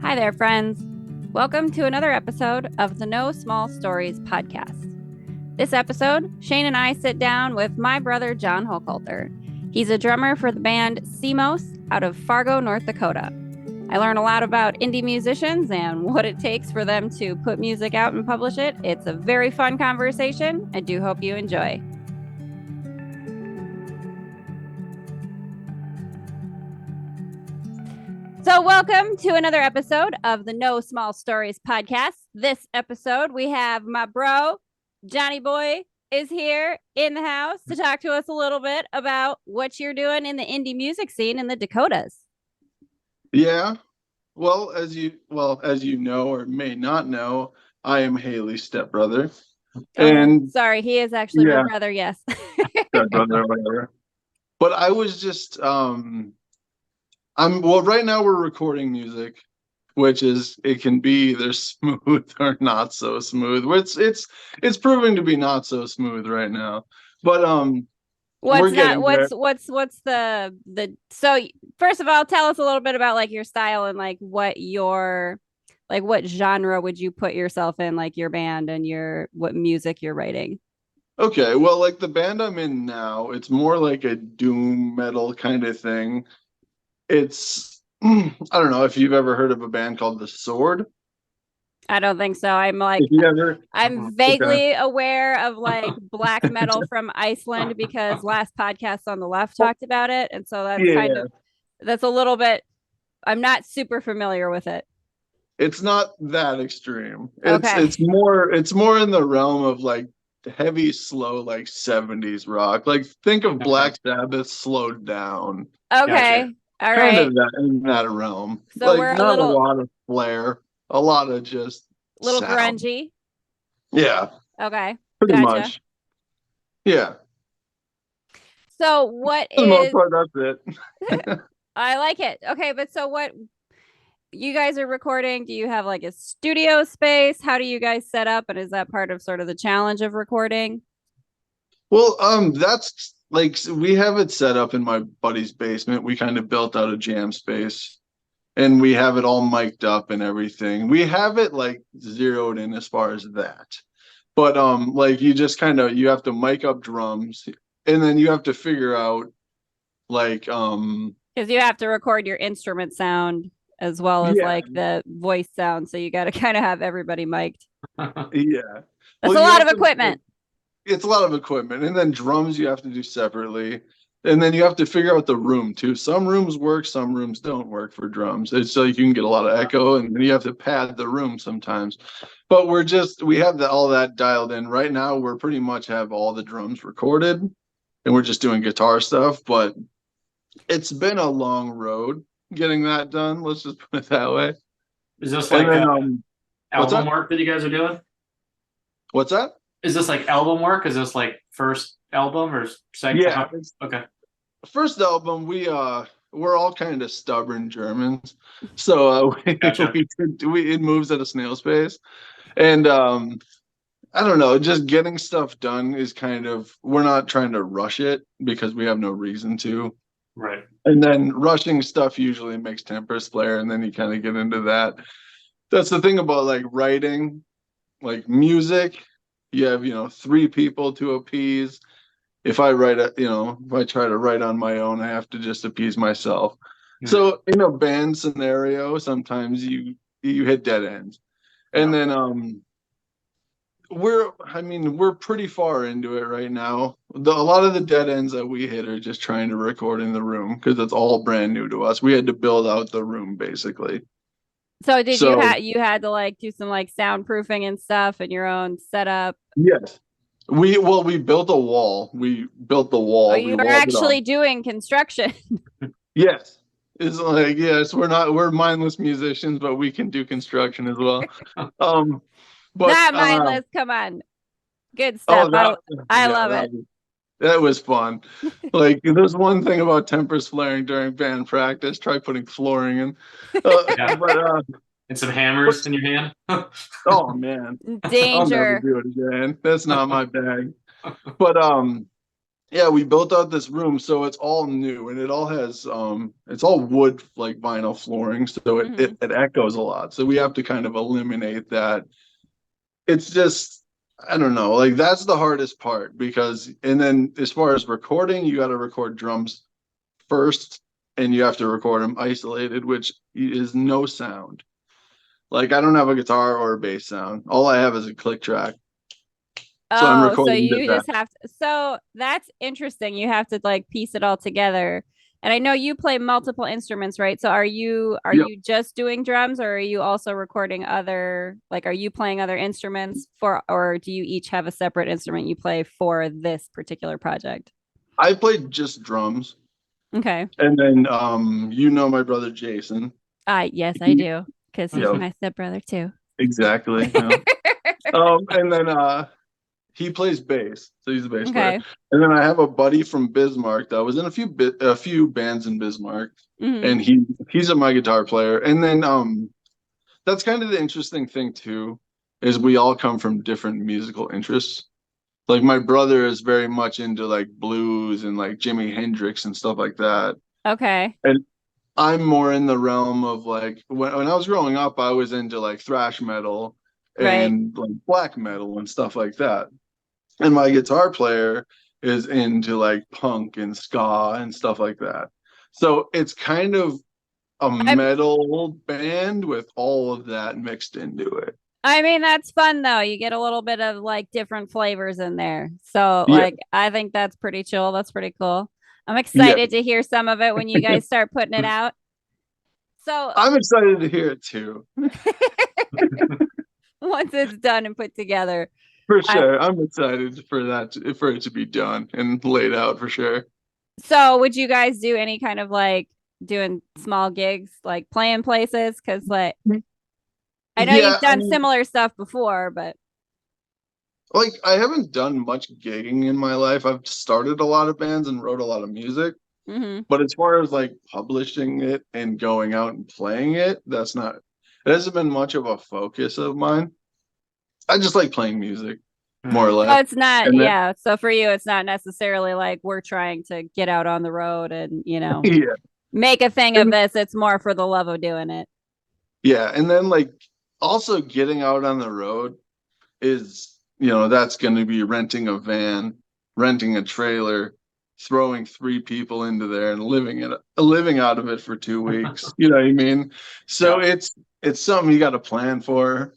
Hi there, friends. Welcome to another episode of the No Small Stories podcast. This episode, Shane and I sit down with my brother, Jon Hochhalter. He's a drummer for the band Semos out of Fargo, North Dakota. I learn a lot about indie musicians and what it takes for them to put music out and publish it. It's a very fun conversation. I do hope you enjoy. So welcome to another episode of the No Small Stories podcast. This episode, we have my bro, Johnny Boy, is here in the house to talk to us a little bit about what you're doing in the indie music scene in the Dakotas. Yeah. Well, as you know or may not know, I am Haley's stepbrother. And sorry, he is actually my brother, yes. Stepbrother or whatever. But I was just right now we're recording music, which is it can be either smooth or not so smooth. It's proving to be not so smooth right now. But what's the so first of all, tell us a little bit about like your style and like what genre would you put yourself in, like your band and what music you're writing? Okay, well, like the band I'm in now, it's more like a doom metal kind of thing. It's I don't know if you've ever heard of a band called The Sword. I don't think so. I'm vaguely aware of like black metal from Iceland because last podcast on the left talked about it, and so that's a little bit. I'm not super familiar with it. It's not that extreme. Okay. It's more in the realm of like heavy, slow, like 70s rock. Like think of Black Sabbath slowed down. Okay. Gotcha. All right. Kind of that in that realm. So like we're not a lot of flair, a lot of just little sound. grungy. Yeah. Okay. Pretty much. Yeah. So what For the most part, that's it. I like it. Okay, but so what you guys are recording? Do you have like a studio space? How do you guys set up? And is that part of sort of the challenge of recording? Well, that's like we have it set up in my buddy's basement. We kind of built out a jam space and we have it all mic'd up and everything. We have it like zeroed in as far as that. But like you just you have to mic up drums and then you have to figure out like because you have to record your instrument sound as well as like the voice sound, so you got to kind of have everybody mic'd. Yeah, that's a lot of equipment. It's a lot of equipment, and then drums you have to do separately, and then you have to figure out the room too. Some rooms work, some rooms don't work for drums. It's like you can get a lot of echo, and then you have to pad the room sometimes. But we have all that dialed in right now. We're pretty much have all the drums recorded, and we're just doing guitar stuff. But it's been a long road getting that done. Let's just put it that way. Is this like album work that you guys are doing? What's that? Is this like album work? Is this like first album or second? Yeah. Okay. First album, we're all kind of stubborn Germans, so it moves at a snail's pace, and I don't know, just getting stuff done is we're not trying to rush it because we have no reason to. Right. And then rushing stuff usually makes tempers flare, and then you kind of get into that. That's the thing about like writing, like music. You have, 3 people to appease. If I if I try to write on my own, I have to just appease myself. Mm-hmm. So in a band scenario, sometimes you hit dead ends. And then we're pretty far into it right now. A lot of the dead ends that we hit are just trying to record in the room because it's all brand new to us. We had to build out the room basically. So you had to like do some like soundproofing and stuff and your own setup? Yes. We built a wall. We built the wall. Oh, you are actually doing construction. Yes. It's like, yes, we're mindless musicians, but we can do construction as well. But not mindless, come on. Good stuff. I love it. That was fun. Like, there's one thing about tempers flaring during band practice. Try putting flooring in. And some hammers in your hand. Oh man, danger. I'll never do it again. That's not my bag. But Yeah, we built out this room, so it's all new and it all has it's all wood like vinyl flooring, so it echoes a lot. So we have to kind of eliminate that. It's just I don't know, like that's the hardest part because and then as far as recording, you got to record drums first and you have to record them isolated, which is no sound. Like I don't have a guitar or a bass sound. All I have is a click track. So I'm Oh, so recording you that. just have to. So that's interesting. You have to like piece it all together. And I know you play multiple instruments, right? So are Yep. you just doing drums or are you also recording other like are you playing other instruments for or do you each have a separate instrument you play for this particular project? I played just drums. Okay. And then you know my brother Jason. I yes, I He, do because he's yeah, my stepbrother too. exactly. Yeah. And then he plays bass, so he's a bass player. Okay. And then I have a buddy from Bismarck that was in a few bands in Bismarck, Hmm. and he's my guitar player. And then that's kind of the interesting thing too, is we all come from different musical interests. Like my brother is very much into like blues and like Jimi Hendrix and stuff like that. Okay. And I'm more in the realm of like when I was growing up, I was into like thrash metal Right. and like black metal and stuff like that. And my guitar player is into like punk and ska and stuff like that. So it's kind of a I'm metal band with all of that mixed into it. I mean, that's fun though. You get a little bit of like different flavors in there. So, Yeah, like, I think that's pretty chill. That's pretty cool. I'm yeah. excited to hear some of it when you guys start putting it out. So, I'm excited to hear it too. once it's done and put together, For I sure. I'm excited for for it to be done and laid out for sure. so would you guys do any kind of like doing small gigs, like playing places? Because like I know you've Yeah, I done mean, similar stuff before, but like I haven't done much gigging in my life. I've started a lot of bands and wrote a lot of music, mhm. but as far as like publishing it and going out and playing it, that's not it hasn't been much of a focus of mine. I just like playing music, more or Mhm. So less. it's not, And then yeah. So for you, it's not necessarily like we're trying to get out on the road and, yeah. make a thing of And this. It's more for the love of doing it. yeah, and then like also getting out on the road is, that's going to be renting a van, renting a trailer, throwing three people into there and living out of it for 2 weeks. You know what I mean? So Yeah. it's something you got to plan for.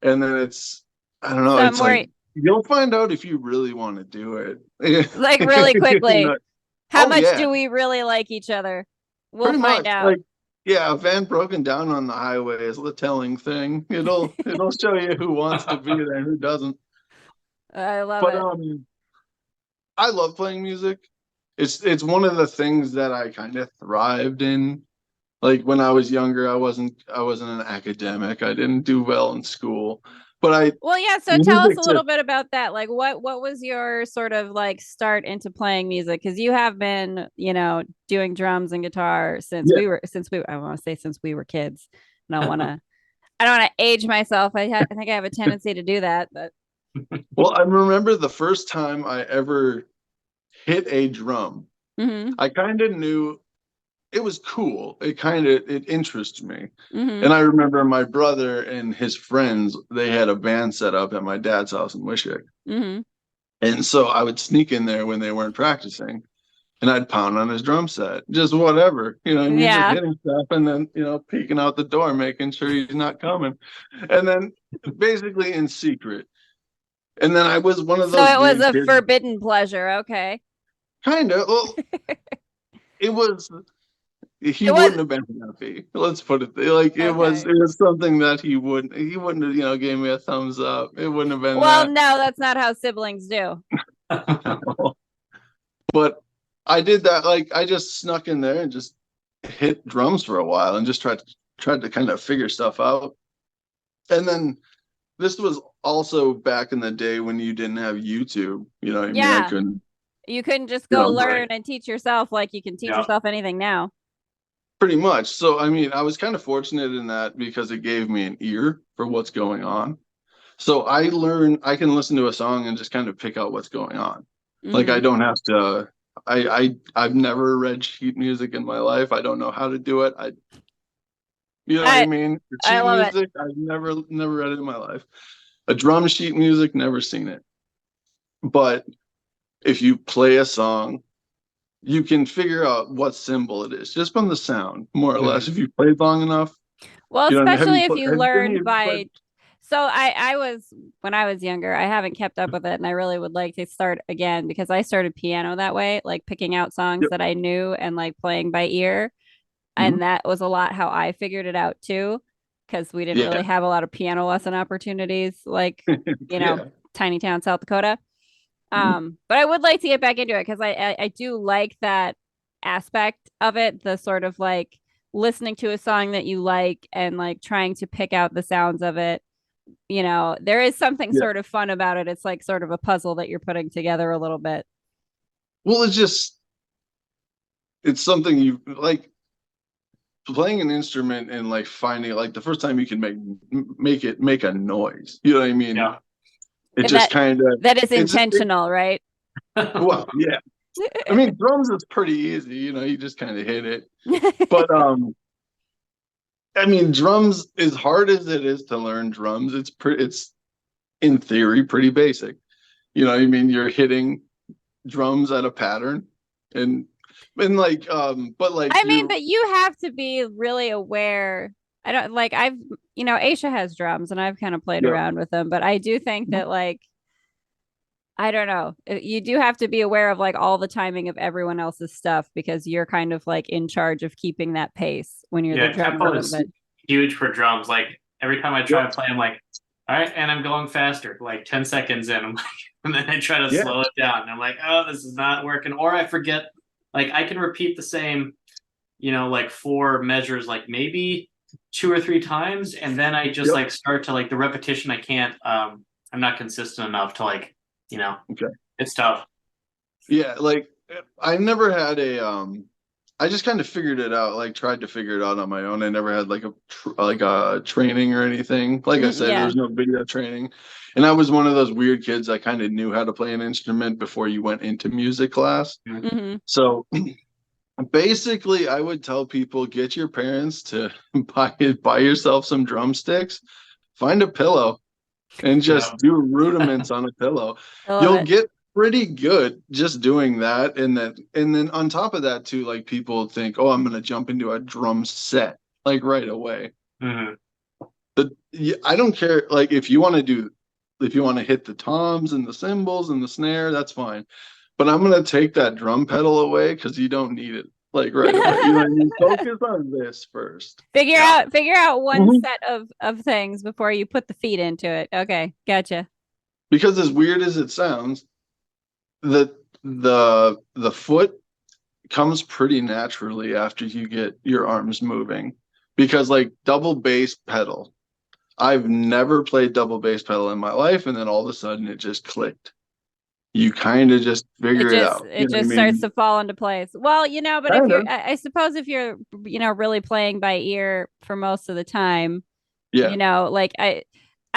And then I don't know, So it's like more you'll find out if you really want to do it. like really quickly, how Oh much yeah, do we really like each other? We'll pretty find much. out. Like yeah, a van broken down on the highway is the telling thing. It'll show you who wants to be there and who doesn't. I love But it. I love playing music. It's one of the things that I kind of thrived in. Like when I was younger, I wasn't an academic. I didn't do well in school. But Well, yeah, so tell us music a little just bit about that. Like what was your sort of like start into playing music? Because you have been, doing drums and guitar yeah. since we I want to say since we were kids. I don't want to age myself. I think I have a tendency to do that, but Well, I remember the first time I ever hit a drum. mhm. I kind of knew it was cool. It interested me. Mhm. And I remember my brother and his friends, they had a band set up at my dad's house in Wishick. Mhm. And so I would sneak in there when they weren't practicing and I'd pound on his drum set, just whatever, what I mean, just Yeah. hitting stuff and then, peeking out the door, making sure he's not coming. And then basically in secret. And then I was one of So those it was weird a kids, forbidden pleasure. Okay. kind of. Well, it was, he It was wouldn't have been happy. Let's put it like okay. it was something that he wouldn't have, gave me a thumbs up. It wouldn't have been Well, that. no, that's not how siblings do. But I did that. Like I just snuck in there and just hit drums for a while and just tried to kind of figure stuff out. And then this was also back in the day when you didn't have YouTube. You know what I mean? I Yeah. couldn't, You couldn't just you go know, learn Right. and teach yourself like you can teach Yeah. yourself anything now. pretty much. So I mean, I was kind of fortunate in that because it gave me an ear for what's going on. So I can listen to a song and just kind of pick out what's going on. Like I Mhm. don't have to. I've never read sheet music in my life. I don't know how to do it. You know what I I mean? The I sheet love it. music, I've never read it in my life. A drum sheet music, never seen it. But if you play a song, you can figure out what symbol it is just from the sound, more or less. Mhm. If you played long enough, Well, you know. Have you especially if put? you Have any learned of you played? by. So I was when I was younger, I haven't kept up with it, and I really would like to start again because I started piano that way, like picking out songs Yep. that I knew and like playing by ear. Mhm. And that was a lot how I figured it out too, because we didn't Yeah. really have a lot of piano lesson opportunities, like, you know, Yeah. tiny town South Dakota. Mhm. But I would like to get back into it because I do like that aspect of it, the sort of like listening to a song that you like and like trying to pick out the sounds of it. There is something Yeah. sort of fun about it. It's like sort of a puzzle that you're putting together a little bit. Well, it's something you like playing an instrument and like finding like the first time you can make a noise. You know what I mean? Yeah. It And just that kind of that is it, intentional, right? well, yeah. I mean, drums is pretty easy. You know, you just kind of hit it. But I mean, drums, as hard as it is to learn drums, it's in theory pretty basic. You know, I mean, you're hitting drums at a pattern, and like but like I mean, you're but you have to be really aware. I don't like Aisha has drums and I've kind of played yeah. around with them, but I do think that like I don't know. You do have to be aware of like all the timing of everyone else's stuff because you're kind of like in charge of keeping that pace when you're the Yeah, drummer a tempo little is bit. huge for drums. Like every time I try Yep. to play, I'm like, all right, and I'm going faster. Like 10 seconds in, I'm like, and then I try to Yeah. slow it down. And I'm like, oh, this is not working. Or I forget, like I can repeat the same, like four measures, like maybe two or three times, and then I just Yep. like start to like the repetition. I can't. I'm not consistent enough to like, Okay. it's tough. Yeah, like I never had I just kind of figured it out, like tried to figure it out on my own. I never had like a training or anything. Like I said, there Yeah. was no video training. And I was one of those weird kids that kind of knew how to play an instrument before you went into music class. Hmm. So basically, I would tell people get your parents to buy yourself some drumsticks, find a pillow, and Yeah. just do rudiments on a pillow. I love You'll it. get pretty good just doing that. And then on top of that too, like people think, oh, I'm gonna jump into a drum set like right away. Mhm. I don't care. Like if you want to hit the toms and the cymbals and the snare, that's fine. But I'm gonna take that drum pedal away because you don't need it like right away. You know what I mean? Focus on this first. Yeah. Figure out one Mhm. set of things before you put the feet into it. Okay, gotcha. Because as weird as it sounds, the the foot comes pretty naturally after you get your arms moving. Because like double bass pedal, I've never played double bass pedal in my life, and then all of a sudden it just clicked. You kind of just It figure it just out. it You know what I just starts mean? to fall into place. Well, but if Kind you're of. I suppose if you're really playing by ear for most of the time, Yeah. like I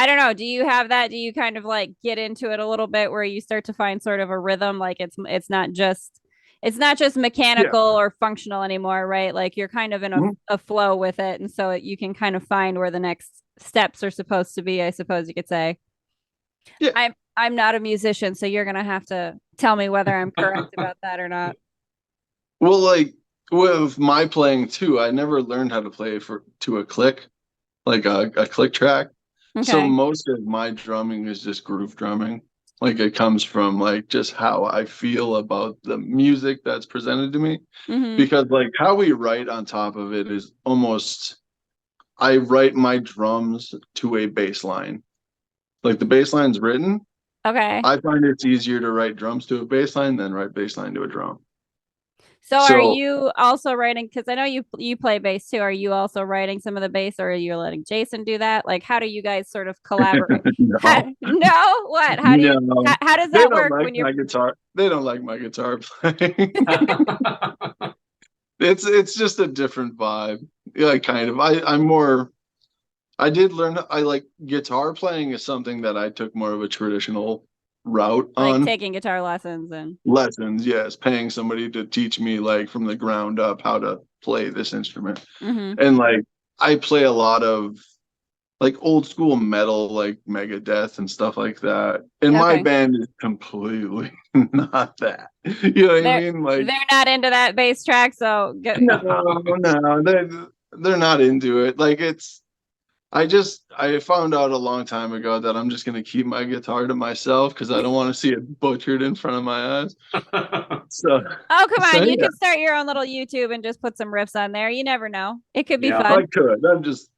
don't know, do you have that? Do you kind of like get into it a little bit where you start to find sort of a rhythm like it's not just Yeah. mechanical or functional anymore, right? Like you're kind of in Mhm. a flow with it and so you can kind of find where the next steps are supposed to be, I suppose you could say. Yeah. I'm not a musician, so you're gonna have to tell me whether I'm correct about that or not. Well, like with my playing too, I never learned how to play to a click, like a click track. So Okay. most of my drumming is just groove drumming. Like it comes from like just how I feel about the music that's presented to me. Mm-hmm. Because like how we write on top of it is almost I write my drums to a bass line. Like the bass line's written. Okay. I find it's easier to write drums to a bass line than write bass line to a drum. So are So you also writing, because I know you play bass too. Are you also writing some of the bass or are you letting Jason do that? Like how do you guys sort of collaborate? no, No? What? no, How does they that don't work like when you're my guitar. They don't like my guitar playing. It's just a different vibe. Yeah, kind of. I'm more. I did learn. I like guitar playing is something that I took more of a traditional route Like on taking guitar lessons and lessons. Yes, paying somebody to teach me like from the ground up how to play this instrument. And like I play a lot of like old school metal, like Megadeth and stuff like that. And my band is completely not that. You know what I mean? Like they're not into that bass track, so no, they're not into it. Like I found out a long time ago that I'm just gonna keep my guitar to myself because I don't want to see it butchered in front of my eyes. So oh come on, you could start your own little YouTube and just put some riffs on there. You never know. It could be fun. I could. I'm just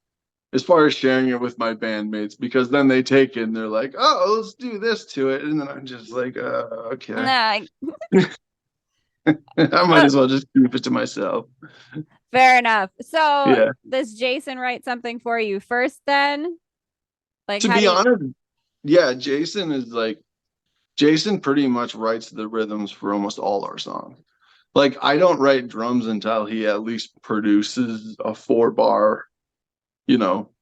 as far as sharing it with my bandmates, because then they take it and they're like, oh, let's do this to it. And then I'm just like, okay. Nah. I might as well just keep it to myself. Fair enough. So does Jason write something for you first then? Like to be honest, Jason pretty much writes the rhythms for almost all our songs. Like I don't write drums until he at least produces a 4-bar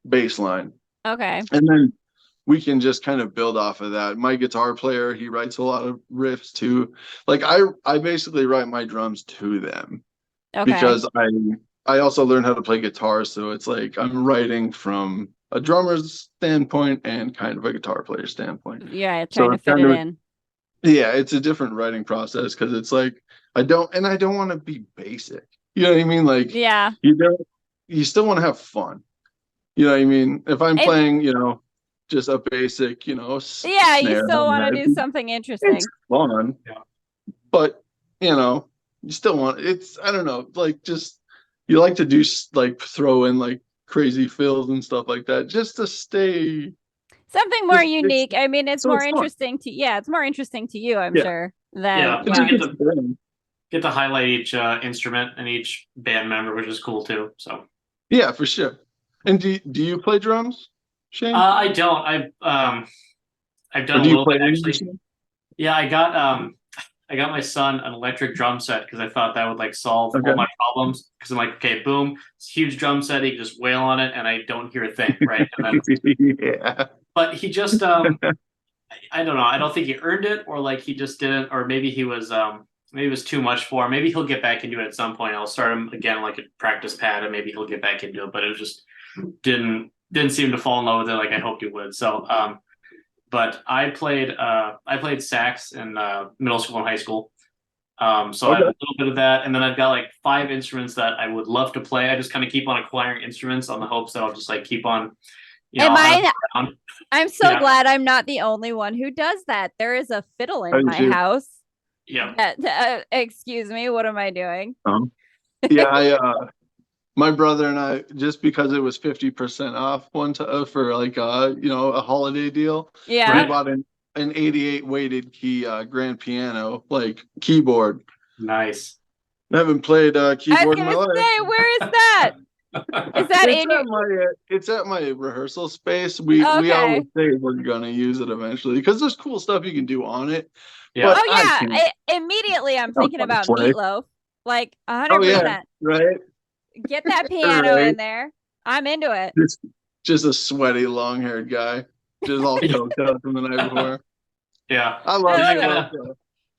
bass line. Okay. And then we can just kind of build off of that. My guitar player, he writes a lot of riffs too. Like I basically write my drums to them. Okay. Because I also learned how to play guitar, so it's like I'm writing from a drummer's standpoint and kind of a guitar player standpoint. Yeah, trying to fit it in. Yeah, it's a different writing process because it's like I don't want to be basic. You know what I mean? Like you still want to have fun. You know what I mean? If I'm playing, just a basic, you still want to do something interesting. It's fun. Yeah. But, you still want I don't know, like just you like to do like throw in like crazy fills and stuff like that just to stay something more unique. I mean, it's more interesting it's more interesting to you, I'm sure. Get to highlight each instrument and each band member, which is cool too. So yeah, for sure. And do you play drums, Shane? I don't. I've done a little bit actually. Yeah, I got my son an electric drum set because I thought that would like solve all my problems. Because I'm like, okay, boom, it's a huge drum set. He can just wail on it, and I don't hear a thing, right? And then, but he just, I don't know. I don't think he earned it, or like he just didn't, or maybe he was, maybe it was too much for him. Maybe he'll get back into it at some point. I'll start him again like a practice pad, and maybe he'll get back into it. But it was just didn't seem to fall in love with it like I hoped he would. So, but I played sax in middle school and high school. So I have a little bit of that, and then I've got like 5 instruments that I would love to play. I just kind of keep on acquiring instruments on the hopes that I'll just like keep on. I'm so glad I'm not the only one who does that. There is a fiddle in my house. Yeah. Excuse me. What am I doing? My brother and I, just because it was 50% off for like a holiday deal. Yeah. We bought an 88 weighted key grand piano, like keyboard. Nice. I haven't played keyboard in my life. Where is that? Is that it's at my rehearsal space. We always say we're gonna use it eventually because there's cool stuff you can do on it. Yeah. Immediately I'm thinking about Meatloaf. Like 100%. Right. Get that piano in there. I'm into it. Just a sweaty, long-haired guy, just all coked up from the night before. Yeah, I love it.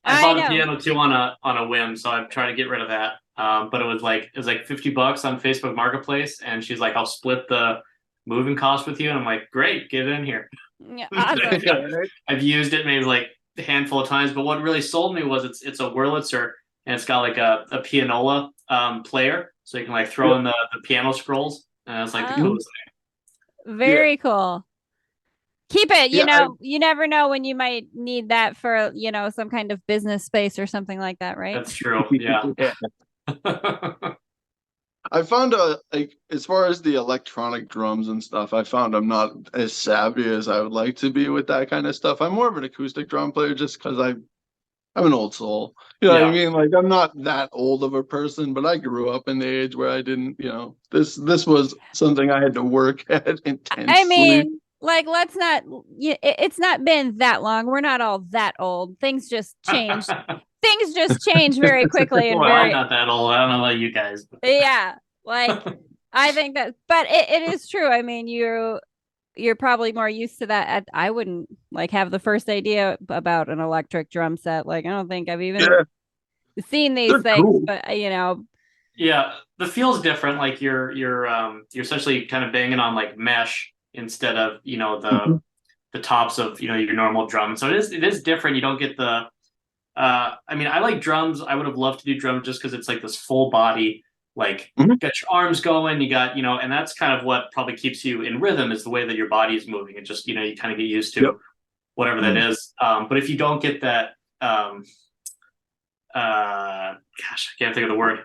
I bought a piano too on a whim, so I'm trying to get rid of that. But it was like $50 on Facebook Marketplace, and she's like, "I'll split the moving cost with you," and I'm like, "Great, get it in here." Yeah, awesome. I've used it maybe like a handful of times, but what really sold me was it's a Wurlitzer, and it's got like a pianola player. So you can like throw in the piano scrolls, and it's like the coolest thing. Very cool. Keep it. You never know when you might need that for some kind of business space or something like that, right? That's true. Yeah. I found like as far as the electronic drums and stuff, I found I'm not as savvy as I would like to be with that kind of stuff. I'm more of an acoustic drum player just because I'm an old soul. You know what I mean? Like I'm not that old of a person, but I grew up in the age where I didn't, this was something I had to work at intensely. I mean, like it's not been that long. We're not all that old. Things just change. Things just change very quickly. And I'm not that old. I don't know about you guys. Yeah. Like I think that, but it is true. I mean, you're probably more used to that. I wouldn't like have the first idea about an electric drum set. Like, I don't think I've even seen these They're things, cool. but Yeah, the feel's different. Like you're essentially kind of banging on like mesh instead of the tops of your normal drum. So it is different. You don't get the I mean, I like drums. I would have loved to do drums just because it's like this full body, like you got your arms going, you got, and that's kind of what probably keeps you in rhythm is the way that your body is moving. It just, you kind of get used to whatever that is. But if you don't get that, gosh, I can't think of the word.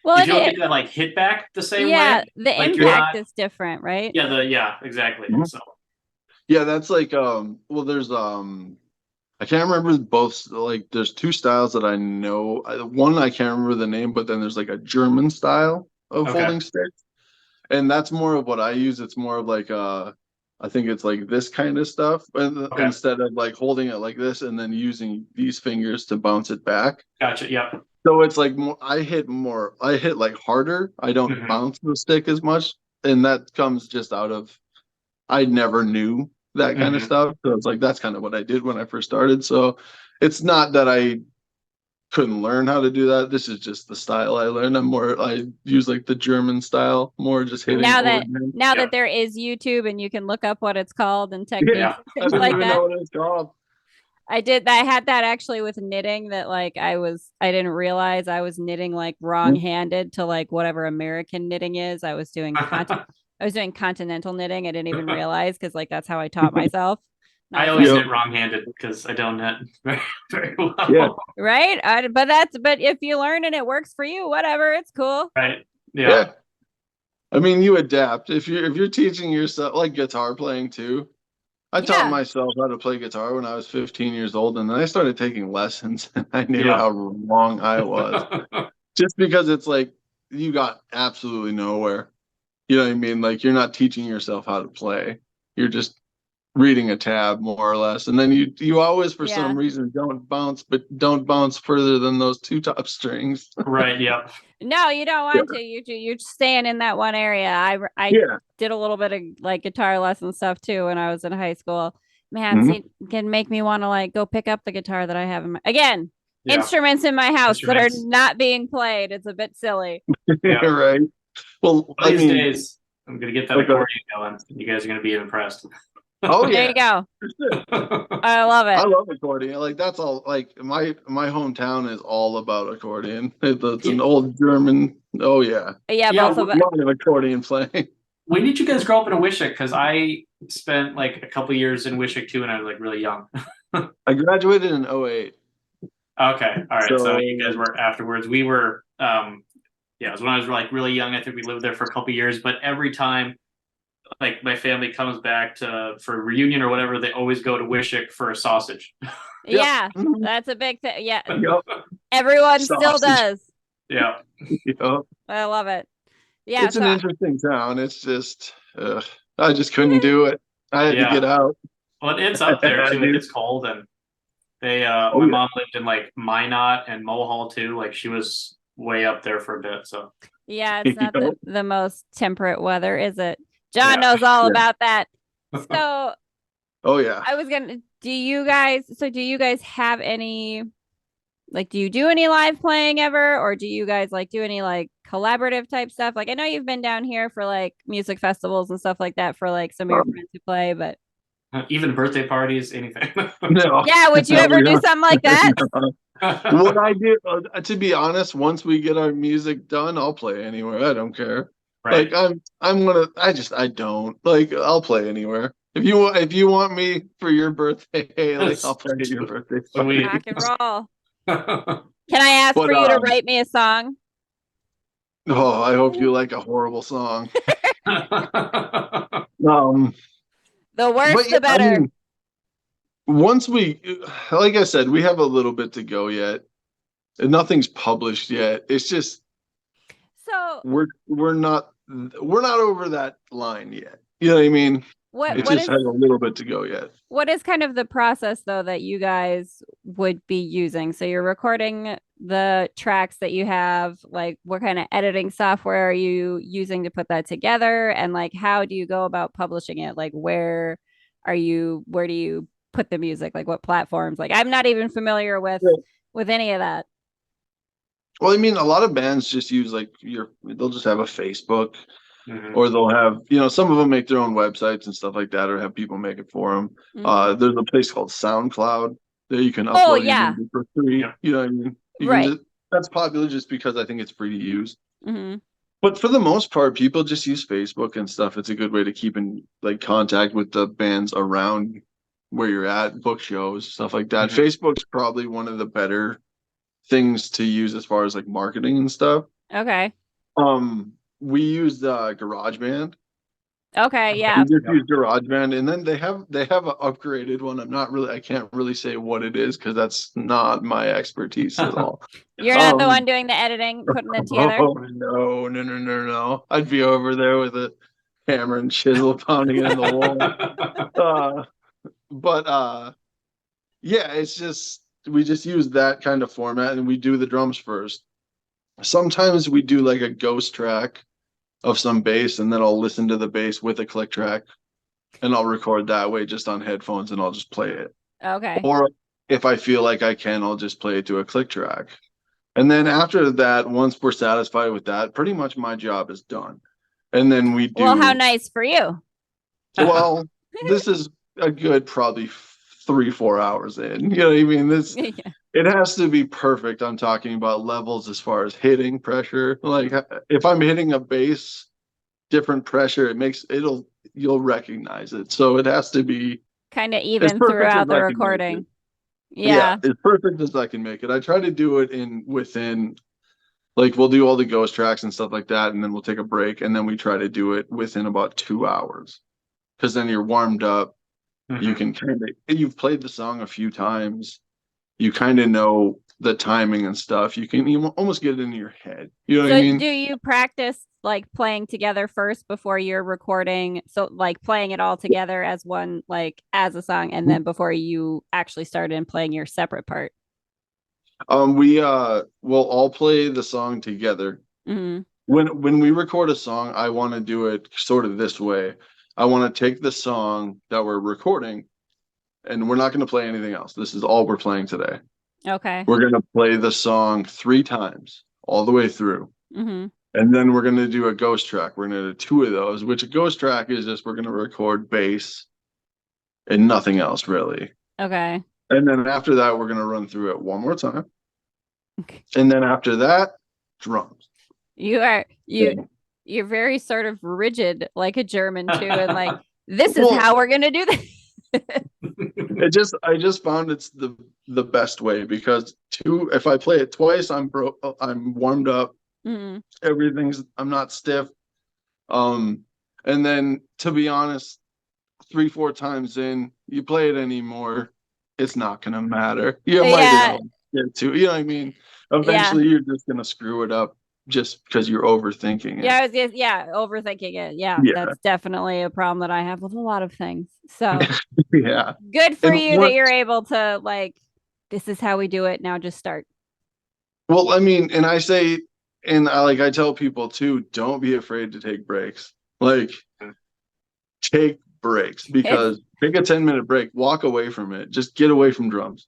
well, if you don't get that like hit back the same way, the like impact is different, right? Yeah, exactly. So yeah, that's like well, there's I can't remember both. Like, there's two styles that I know. One I can't remember the name, but then there's like a German style of holding sticks, and that's more of what I use. It's more of like I think it's like this kind of stuff, instead of like holding it like this and then using these fingers to bounce it back. Gotcha. Yeah. So it's like I hit like harder. I don't bounce the stick as much, and that comes just out of I never knew that kind of stuff. So it's like that's kind of what I did when I first started. So it's not that I couldn't learn how to do that. This is just the style I learned. I use like the German style, more just hitting. Now that there is YouTube and you can look up what it's called and techniques I don't even know what it's called. I had that actually with knitting, that like I didn't realize I was knitting like wrong-handed to like whatever American knitting is. I was doing continental knitting. I didn't even realize, because like that's how I taught myself. I always knit wrong-handed because I don't knit very, very well. Yeah. Right. But if you learn and it works for you, whatever, it's cool. Right. Yeah. I mean, you adapt. If you're teaching yourself, like guitar playing too. I taught myself how to play guitar when I was 15 years old, and then I started taking lessons, and I knew how wrong I was. Just because it's like you got absolutely nowhere. You know what I mean? Like, you're not teaching yourself how to play. You're just reading a tab, more or less. And then you always, for some reason, don't bounce further than those two top strings. Right. Yeah. No, you don't want to. You're staying in that one area. I did a little bit of like guitar lesson stuff too when I was in high school. Man, it can make me want to like go pick up the guitar that I have instruments in my house that are not being played. It's a bit silly. Right. Well, these days I'm gonna get that accordion going. You guys are gonna be impressed. Oh yeah, there you go. I love it. I love accordion. Like, that's all. Like, my hometown is all about accordion. It's an old German. Oh yeah. Both of it. A lot of accordion playing. When did you guys grow up in Wishick? Because I spent like a couple years in Wishick too, and I was like really young. I graduated in 2008. Okay, all right. So you guys were afterwards. We were. It was when I was like really young. I think we lived there for a couple years, but every time like my family comes back for a reunion or whatever, they always go to Wishick for a sausage. Yeah, that's a big thing. Yeah, everyone still does. Yeah, I love it. Yeah, it's an interesting town. It's just I just couldn't do it. I had to get out. Well, it's up there too. Like, it's cold, and they my mom lived in like Minot and Mohall too. Like, she was way up there for a bit. So it's not the most temperate weather, is it? John knows all about that. So I was gonna do you guys have any, like, do you do any live playing ever, or do you guys like do any like collaborative type stuff? Like, I know you've been down here for like music festivals and stuff like that for like some of your friends who play, but even birthday parties, anything. No. Yeah, would you ever do something like that? What I do, to be honest, once we get our music done, I'll play anywhere. I don't care. Right. Like, I don't like. I'll play anywhere. If you want me for your birthday, like, I'll play at your birthday. Rock and roll. Can I ask for you to write me a song? Oh, I hope you like a horrible song. The worse, the better. I mean, once like I said, we have a little bit to go yet. Nothing's published yet. It's just we're not over that line yet. You know what I mean? It has a little bit to go yet. What is kind of the process though that you guys would be using? So you're recording the tracks that you have? Like, what kind of editing software are you using to put that together? And like, how do you go about publishing it? Like, where do you put the music? Like, what platforms? Like, I'm not even familiar with any of that. Well, I mean, a lot of bands just use like they'll just have a Facebook, or they'll have, some of them make their own websites and stuff like that, or have people make it for them. There's a place called SoundCloud that you can upload your music for free. Yeah. You know what I mean? Right. That's popular just because I think it's free to use. But for the most part, people just use Facebook and stuff. It's a good way to keep in like contact with the bands around where you're at, book shows, stuff like that. Facebook's probably one of the better things to use as far as like marketing and stuff. Okay. We used GarageBand. Okay, yeah. We just use GarageBand, and then they have an upgraded one. I can't really say what it is because that's not my expertise at all. You're not the one doing the editing, putting it together. Oh no! I'd be over there with a hammer and chisel pounding it in the wall. Yeah, it's just we just use that kind of format, and we do the drums first. Sometimes we do like a ghost track of some bass, and then I'll listen to the bass with a click track, and I'll record that way just on headphones, and I'll just play it. Okay. Or if I feel like I can, I'll just play it to a click track. And then after that, once we're satisfied with that, pretty much my job is done. And then we do. Well, how nice for you. Well, this is a good probably 3-4 hours in. You know what I mean? It has to be perfect. I'm talking about levels as far as hitting pressure. Like if I'm hitting a bass, different pressure, you'll recognize it. So it has to be kind of even throughout the recording. Yeah, as perfect as I can make it. I try to do it within, like we'll do all the ghost tracks and stuff like that, and then we'll take a break, and then we try to do it within about 2 hours, because then you're warmed up. You can you've played the song a few times. You kind of know the timing and stuff. You almost get it in your head. You know what I mean? Do you practice like playing together first before you're recording? So like playing it all together as one, like as a song, and then before you actually start in playing your separate part? We will all play the song together. When we record a song, I want to do it sort of this way. I want to take the song that we're recording, and we're not going to play anything else. This is all we're playing today. Okay. We're going to play the song 3 times all the way through. And then we're going to do a ghost track. We're going to do 2 of those, which a ghost track is just we're going to record bass and nothing else really. Okay. And then after that, we're going to run through it one more time. Okay. And then after that, drums. You're very sort of rigid, like a German too, and like this is how we're gonna do this. I just found it's the best way, because if I play it twice, I'm warmed up. I'm not stiff. And then to be honest, 3-4 times in, you play it anymore, it's not gonna matter. You might get to, you know what I mean? Eventually you're just gonna screw it up just because you're overthinking it. Overthinking it. Yeah, that's definitely a problem that I have with a lot of things. So good for you that you're able to like, this is how we do it. Now just start. Well, I mean, and I say, and I tell people too, don't be afraid to take breaks. Like, take breaks, because take a 10-minute break, walk away from it, just get away from drums,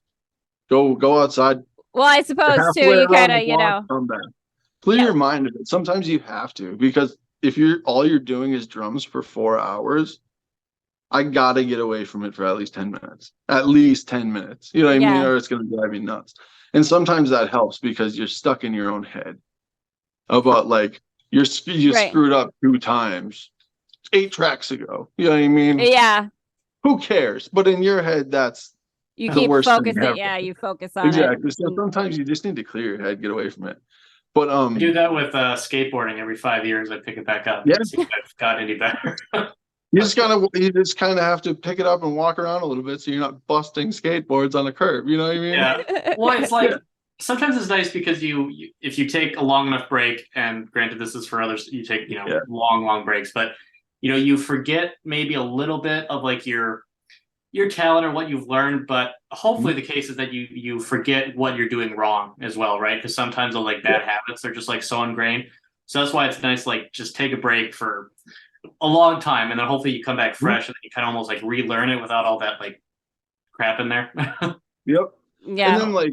go outside. Well, I suppose too, you kind of, come back. Clear your mind of it. Sometimes you have to, because if all you're doing is drums for 4 hours, I gotta get away from it for at least 10 minutes. At least 10 minutes. You know what I mean? Or it's gonna drive you nuts. And sometimes that helps because you're stuck in your own head about like you screwed up 2 times 8 tracks ago. You know what I mean? Yeah. Who cares? But in your head, that's you keep focusing. Yeah, you focus on it. Exactly. So sometimes you just need to clear your head, get away from it. But I do that with skateboarding every 5 years. I pick it back up. Yeah. See if I've got any better. You just kind of have to pick it up and walk around a little bit so you're not busting skateboards on a curb. You know what I mean? Yeah. Well, it's like sometimes it's nice because if you take a long enough break, and granted this is for others, you take long breaks, but you forget maybe a little bit of like your your talent or what you've learned, but hopefully the case is that you forget what you're doing wrong as well, right? Because sometimes the like bad habits are just like so ingrained. So that's why it's nice, like just take a break for a long time, and then hopefully you come back fresh and you kind of almost like relearn it without all that like crap in there. Yep. Yeah. And then like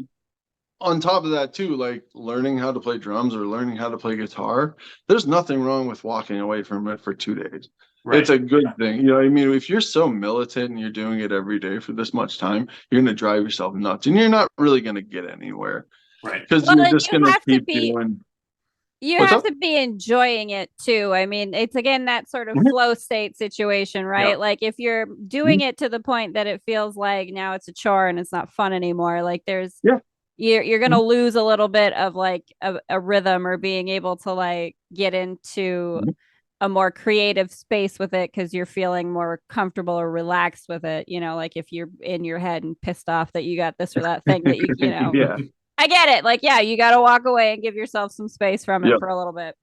on top of that too, like learning how to play drums or learning how to play guitar, there's nothing wrong with walking away from it for 2 days. Right. It's a good thing. You know what I mean? If you're so militant and you're doing it every day for this much time, you're going to drive yourself nuts and you're not really going to get anywhere. Right. Because you're just going to keep doing. You have to be enjoying it too. I mean, it's again that sort of flow state situation, right? Yep. Like if you're doing it to the point that it feels like now it's a chore and it's not fun anymore, like there's you're going to lose a little bit of like a rhythm or being able to like get into a more creative space with it because you're feeling more comfortable or relaxed with it. You know, like if you're in your head and pissed off that you got this or that thing that you know. Yeah. I get it. Like, yeah, you got to walk away and give yourself some space from it for a little bit.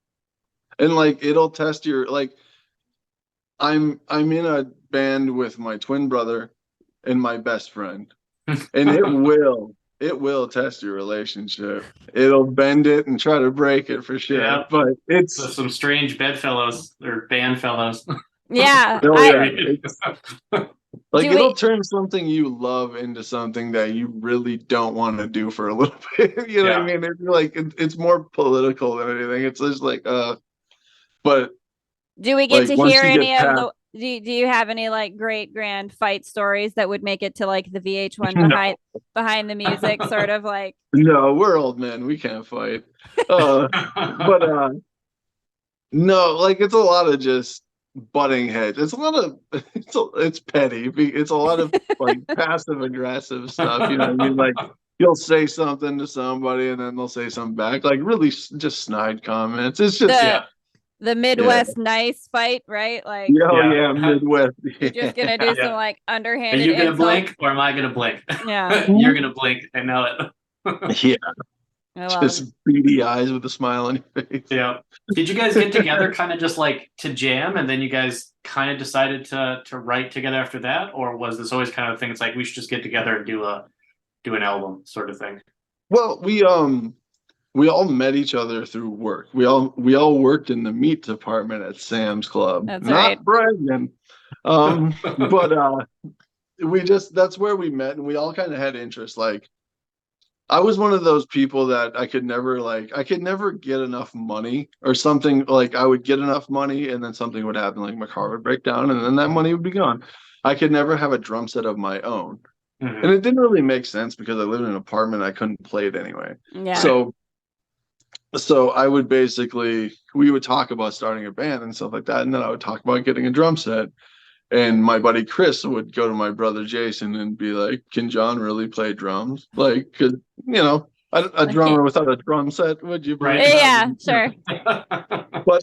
And like, it'll test your, like, I'm in a band with my twin brother and my best friend, and it will test your relationship. It'll bend it and try to break it for sure. Yeah. But it's so some strange bedfellows or band fellows. Yeah. Like it'll turn something you love into something that you really don't want to do for a little bit. You know what I mean? It's like it's more political than anything. It's just like but do we get to hear any of the do you have any like great grand fight stories that would make it to like the VH1 behind the music sort of like? No, we're old men. We can't fight. But no, like it's a lot of just butting heads. It's a lot of it's petty. It's a lot of like passive aggressive stuff. You know what I mean? Like you'll say something to somebody and then they'll say something back. Like really just snide comments. It's just the Midwest nice fight, right? Like Midwest. You're just gonna do some like underhanded. Are you gonna blink or am I gonna blink? Yeah, you're gonna blink. I know it. Yeah. Just beady eyes with a smile on your face. Yeah. Did you guys get together kind of just like to jam and then you guys kind of decided to write together after that? Or was this always kind of thing? It's like we should just get together and do an album sort of thing. Well, we all met each other through work. We all worked in the meat department at Sam's Club. That's not bragging. But that's where we met and we all kind of had interest. Like I was one of those people that I could never get enough money or something. Like I would get enough money and then something would happen, like my car would break down and then that money would be gone. I could never have a drum set of my own. Mm-hmm. And it didn't really make sense because I lived in an apartment. I couldn't play it anyway. Yeah. So I would we would talk about starting a band and stuff like that. And then I would talk about getting a drum set. And my buddy Chris would go to my brother Jason and be like, "Can John really play drums? Like, cause you know, a drummer without a drum set, would you?" Right? Yeah, sure.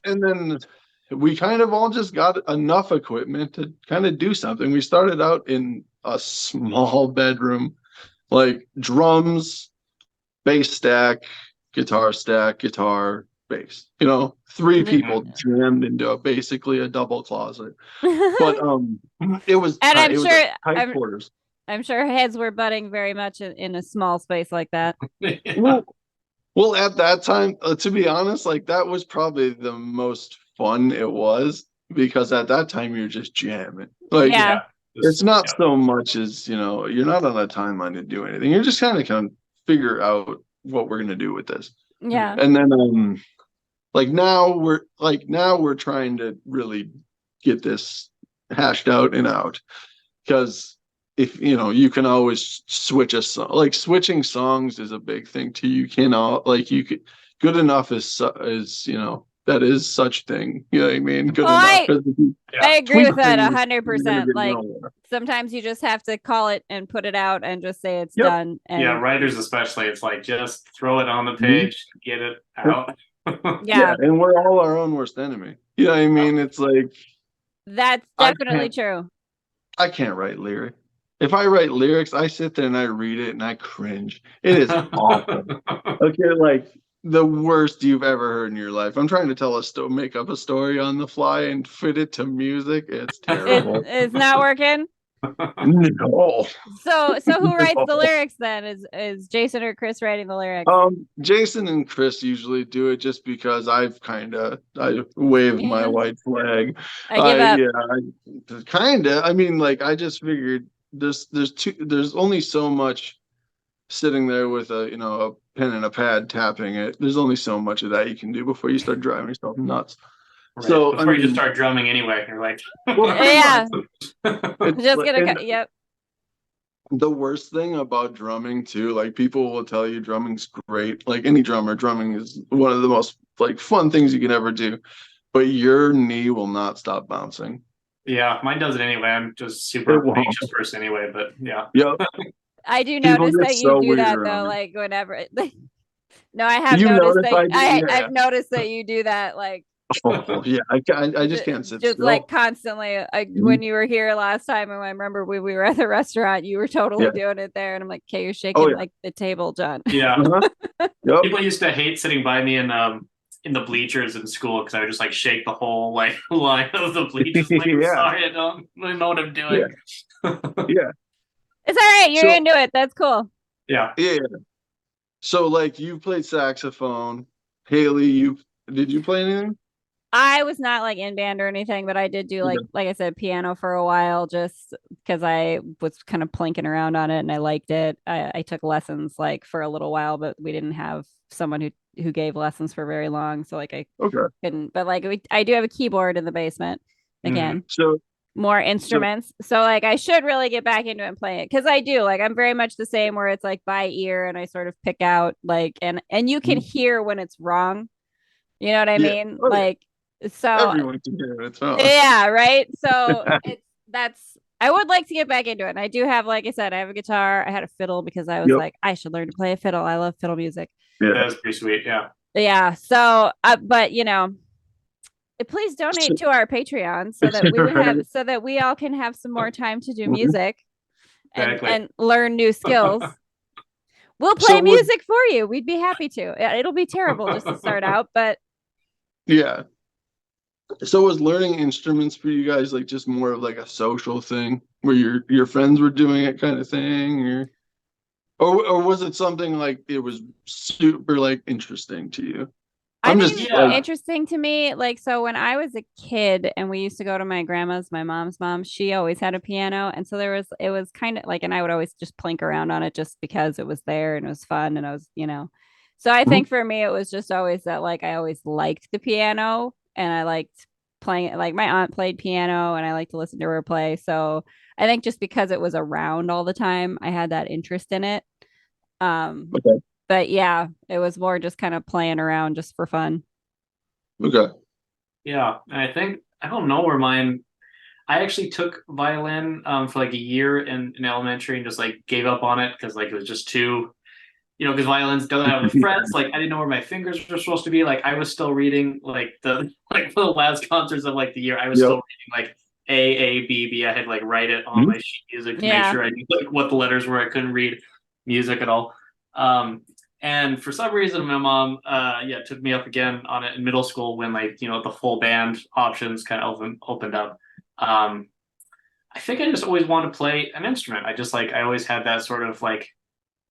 And then we kind of all just got enough equipment to kind of do something. We started out in a small bedroom, like drums, bass stack, guitar, bass. You know, 3 people jammed into basically a double closet. But it was tight quarters. I'm sure heads were butting very much in a small space like that. Well, at that time, to be honest, like that was probably the most fun it was because at that time you're just jamming. Like it's not so much as, you know, you're not on a timeline to do anything. You're just kind of figure out what we're gonna do with this. Yeah. And then now we're trying to really get this hashed out and out because if you know you can always switch a song. Like switching songs is a big thing too. You cannot good enough is you know that is such thing. You know what I mean? Good enough. I agree with that 100%. Like sometimes you just have to call it and put it out and just say it's done. And writers especially, it's like just throw it on the page, get it out. Yeah, and we're all our own worst enemy. You know what I mean? It's like that's definitely true. I can't write lyrics. If I write lyrics, I sit there and I read it and I cringe. It is awful. Okay, like the worst you've ever heard in your life. I'm trying to tell make up a story on the fly and fit it to music. It's terrible. It's not working. No. So who writes the lyrics then? Is Jason or Chris writing the lyrics? Jason and Chris usually do it just because I waved my white flag. I give up. I mean, like I just figured there's only so much sitting there with a pen and a pad tapping it. There's only so much of that you can do before you start driving yourself nuts. Right. So before you just start drumming anyway, you're like, yeah, just gonna yep. The worst thing about drumming too, like people will tell you drumming's great. Like any drummer, drumming is one of the most like fun things you can ever do. But your knee will not stop bouncing. Yeah, mine does it anyway. I'm just super anxious person anyway, but yeah. Yep. I do notice that you do that though, like whenever. No, I have noticed that I've noticed that you do that, like. Oh, yeah, I just can't sit just still. like constantly. When you were here last time, and I remember we were at the restaurant, you were totally doing it there, and I'm like, "Okay, you're shaking like the table, John." Yeah. Yep. People used to hate sitting by me in the bleachers in school because I would just like shake the whole like line of the bleachers. Like, sorry, I don't know what I'm doing. Yeah. It's all right. You're into it. That's cool. Yeah. Yeah. So, like, you played saxophone. Haleigh, did you play anything? I was not like in band or anything, but I did do like I said, piano for a while, just because I was kind of plinking around on it and I liked it. I took lessons like for a little while, but we didn't have someone who gave lessons for very long, so like I couldn't. But like I do have a keyboard in the basement again. So more instruments. So like I should really get back into it and play it because I do. Like I'm very much the same where it's like by ear and I sort of pick out like and you can hear when it's wrong. You know what I mean? Like. So everyone can hear it. It's fine. Yeah, right. So I would like to get back into it. And I do have, like I said, I have a guitar. I had a fiddle because I was like, I should learn to play a fiddle. I love fiddle music. Yeah, that's pretty sweet. Yeah. Yeah. So, but please donate to our Patreon so that we all can have some more time to do music and learn new skills. We'll play music for you. We'd be happy to. It'll be terrible just to start out, but yeah. So was learning instruments for you guys like just more of like a social thing where your friends were doing it kind of thing, or was it something like it was super like interesting to you? Interesting to me. Like, so when I was a kid and we used to go to my mom's mom, she always had a piano. And so it was kind of like, and I would always just plink around on it just because it was there and it was fun. And I was, so I think for me, it was just always that, like, I always liked the piano and I liked playing it. Like my aunt played piano and I like to listen to her play. So I think just because it was around all the time, I had that interest in it. But yeah, it was more just kind of playing around just for fun. Okay. Yeah. And I don't know where I actually took violin for like a year in elementary and just like gave up on it because like it was just too, because violins don't have frets. Like I didn't know where my fingers were supposed to be. Like I was still reading like for the last concerts of like the year, I was still reading like A, B, B. I had like write it on my sheet music to make sure I knew like what the letters were. I couldn't read music at all. And for some reason, my mom, took me up again on it in middle school when like, the full band options kind of opened up. I think I just always wanted to play an instrument. I always had that sort of like,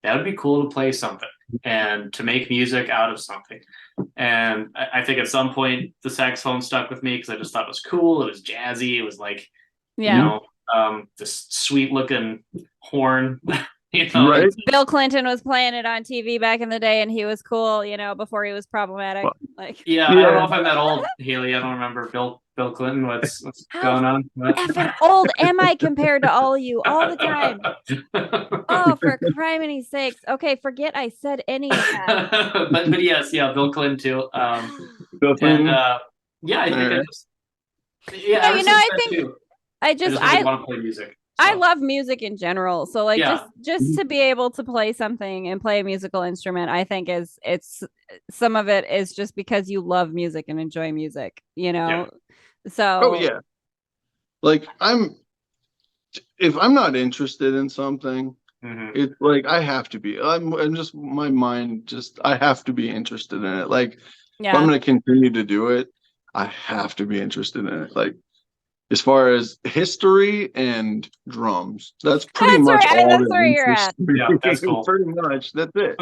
that would be cool to play something and to make music out of something. And I think at some point the saxophone stuck with me because I just thought it was cool. It was jazzy. It was like, this sweet looking horn. Right. Bill Clinton was playing it on TV back in the day, and he was cool, before he was problematic. Like, I don't know if I'm that old, Haleigh. I don't remember Bill Clinton. What's going on? Effing old am I compared to all of you all the time? Oh, for criminy sakes! Okay, forget I said any of that. but yes, Bill Clinton too. Bill Clinton. And I think I just want to play music. So. I love music in general. So like just to be able to play something and play a musical instrument, I think it's some of it is just because you love music and enjoy music, So like if I'm not interested in something, it's like I have to be. I'm just my mind I have to be interested in it. Like if I'm gonna continue to do it, I have to be interested in it. Like as far as history and drums. That's pretty much right. all That's that where you're at. Yeah, that's cool. Pretty much. That's it.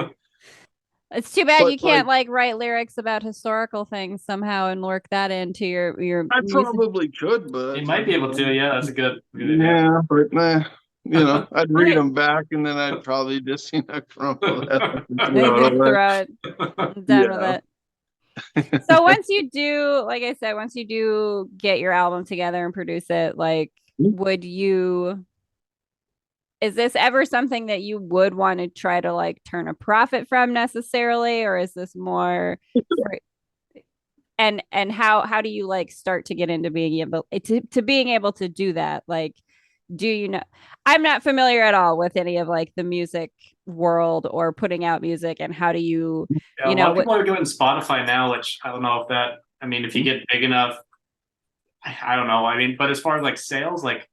It's too bad But, you can't like write lyrics about historical things somehow and work that into your I music. probably could, but You might be able to. Yeah, that's a good idea. yeah, but I'd read them back and then I'd probably just crumple that. Throw it. I'm done with it. So once you do, like I said, once you do get your album together and produce it, like, is this ever something that you would want to try to like turn a profit from necessarily, or is this more and how do you like start to get into being able to being able to do that? Like, do you know, I'm not familiar at all with any of like the music world or putting out music, and how do you a lot of people are doing Spotify now, which I don't know if you get big enough, I don't know. I mean, but as far as like sales, like,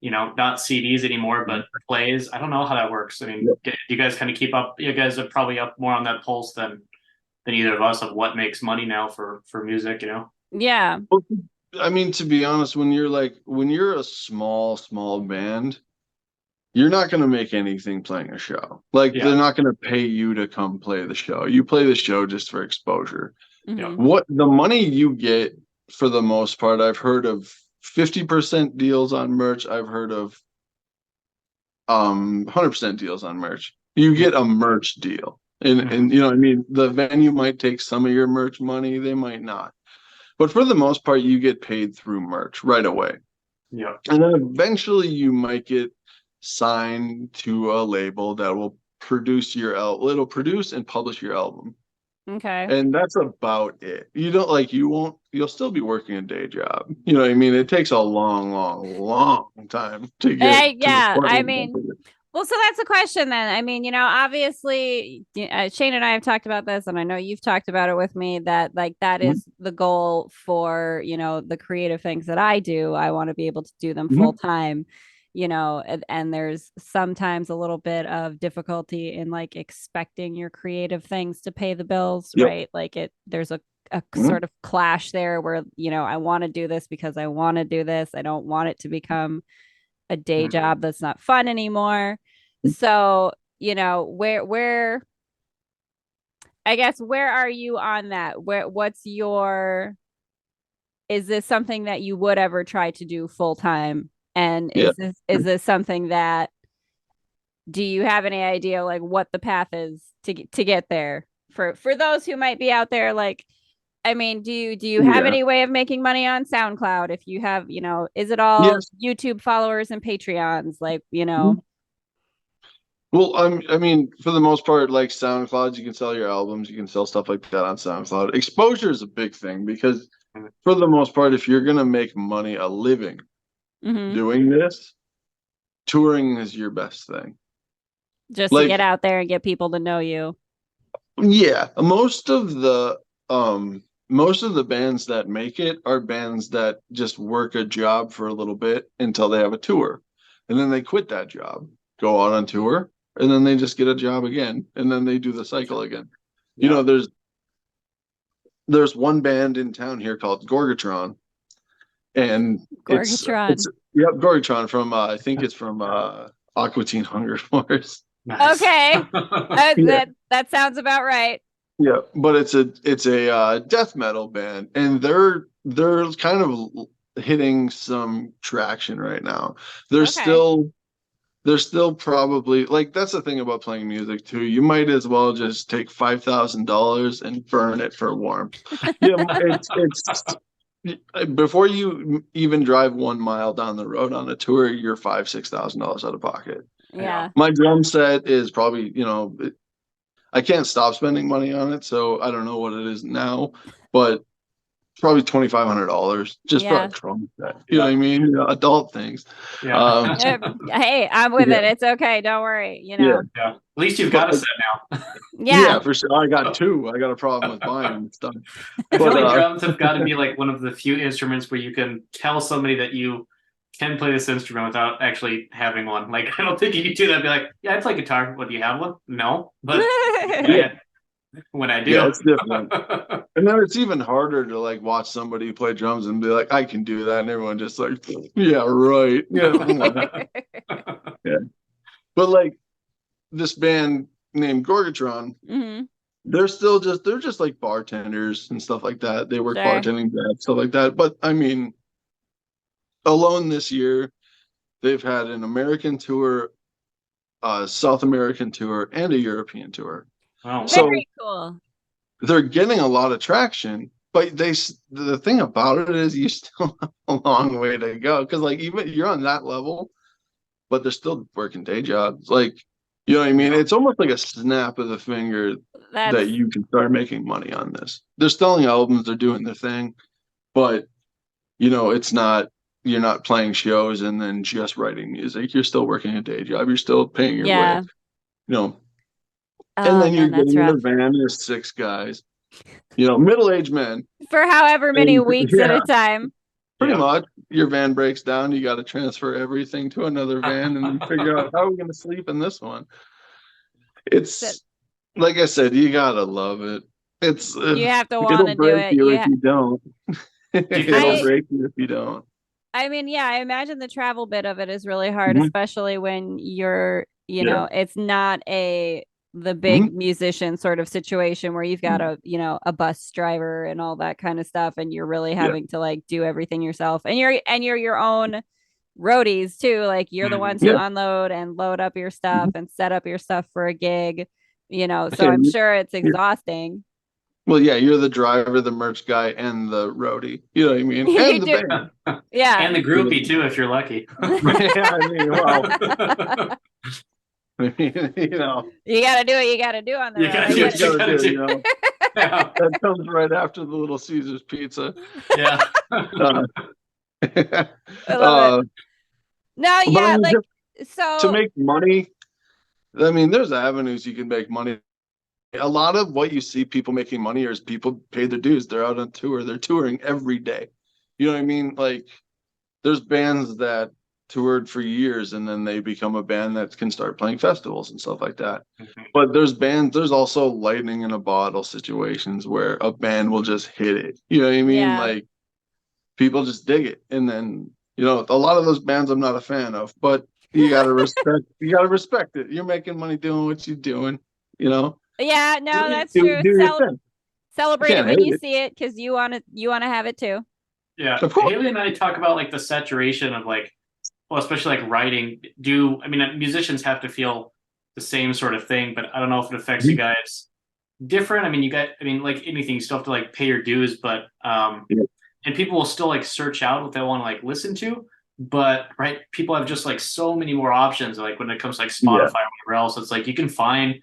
not CDs anymore, but plays, I don't know how that works. I mean, do you guys kind of keep up? You guys are probably up more on that pulse than either of us of what makes money now for music, Yeah. I mean, to be honest, when you're a small band, you're not going to make anything playing a show. Like, they're not going to pay you to come play the show. You play the show just for exposure. Mm-hmm. What the money you get, for the most part, I've heard of 50% deals on merch. I've heard of 100% deals on merch. You get a merch deal. And I mean, the venue might take some of your merch money, they might not. But for the most part, you get paid through merch right away. Yeah. And then eventually you might get signed to a label that will produce it'll produce and publish your album. Okay. And that's about it. You'll still be working a day job. You know what I mean? It takes a long time to get. I mean, well, so that's a question then. I mean, obviously, Shane and I have talked about this, and I know you've talked about it with me, that like that is the goal for, the creative things that I do. I want to be able to do them full time, and there's sometimes a little bit of difficulty in like expecting your creative things to pay the bills, right? Like there's a sort of clash there where, I want to do this because I want to do this. I don't want it to become a day job that's not fun anymore. So, where I guess, where are you on that? Is this something that you would ever try to do full time? And is this something that, do you have any idea like what the path is to get there for those who might be out there? Like, I mean, do you have any way of making money on SoundCloud? If you have, is it all YouTube followers and Patreons? Like, Well, I mean, for the most part, like SoundCloud, you can sell your albums, you can sell stuff like that on SoundCloud. Exposure is a big thing because, for the most part, if you're gonna make money a living doing this, touring is your best thing. Just to get out there and get people to know you. Yeah, most of the bands that make it are bands that just work a job for a little bit until they have a tour, and then they quit that job, go out on tour, and then they just get a job again, and then they do the cycle again. There's one band in town here called Gorgatron, and Gorgatron. Gorgatron from I think it's from Aqua Teen Hunger Force. Nice. Okay. That sounds about right. Yeah, but it's a death metal band, and they're kind of hitting some traction right now. They're still probably, like, that's the thing about playing music too. You might as well just take $5,000 and burn it for warmth. It's before you even drive 1 mile down the road on a tour, you're $5,000-$6,000 out of pocket. Yeah. My drum set is probably, I can't stop spending money on it, so I don't know what it is now, but probably $2,500 just for a drum set. You know what I mean? Adult things. Yeah. Hey, I'm with it. It's okay. Don't worry. Yeah. At least you've got a set now. Yeah, for sure. I got two. I got a problem with buying stuff. I feel like drums have got to be like one of the few instruments where you can tell somebody that you can play this instrument without actually having one. Like, I don't think you can do that and be like, yeah, I play guitar. What, do you have one? No. But when I do. Yeah, it's different. And then it's even harder to like watch somebody play drums and be like, I can do that. And everyone just like, yeah, right. Yeah. Yeah. But like this band named Gorgatron, Mm-hmm. they're just like bartenders and stuff like that. They work Sure. bartending, stuff like that. But I mean, alone this year, they've had an American tour, a South American tour, and a European tour. Oh, So Very cool. they're getting a lot of traction. But the thing about it is you still have a long way to go. Because like even you're on that level, but they're still working day jobs. Like, you know what I mean? It's almost like a snap of the finger that you can start making money on this. They're selling albums, they're doing their thing, but you know, you're not playing shows and then just writing music. You're still working a day job. You're still paying your way. You know. And then you're getting in a van, there's 6 guys, you know, middle-aged men. For however many weeks at a time. Pretty much. Your van breaks down, you got to transfer everything to another van and figure out how are we going to sleep in this one. It's like I said, you got to love it. It's you have to want to do it. If you don't. It'll break you if you don't. I mean, yeah, I imagine the travel bit of it is really hard, especially when you're, you know, it's not the big musician sort of situation where you've got a bus driver and all that kind of stuff, and you're really having to like do everything yourself, and you're your own roadies too. Like you're the ones who unload and load up your stuff and set up your stuff for a gig, you know. So I'm sure it's exhausting. Well, yeah, you're the driver, the merch guy, and the roadie. You know what I mean? And the band. Yeah. And the groupie, too, if you're lucky. Yeah, I mean, well. You know. You got to do what you got to do on the road. You know. That comes right after the Little Caesars pizza. Yeah. No, yeah, like, so. To make money, I mean, there's avenues you can make money. A lot of what you see people making money is people pay their dues. They're out on tour. They're touring every day. You know what I mean? Like there's bands that toured for years and then they become a band that can start playing festivals and stuff like that. But there's also lightning in a bottle situations where a band will just hit it. You know what I mean? Yeah. Like people just dig it. And then, you know, a lot of those bands I'm not a fan of, but you gotta respect it. You're making money doing what you're doing, you know? Yeah, no, that's true. Celebrate it when you see it because you want to have it too. Yeah, Haleigh and I talk about like the saturation of like, well, especially like writing. Musicians have to feel the same sort of thing, but I don't know if it affects you guys different. I mean, like anything, you still have to like pay your dues, but and people will still like search out what they want to like listen to. But people have just like so many more options. Like when it comes to like Spotify or whatever else, it's like you can find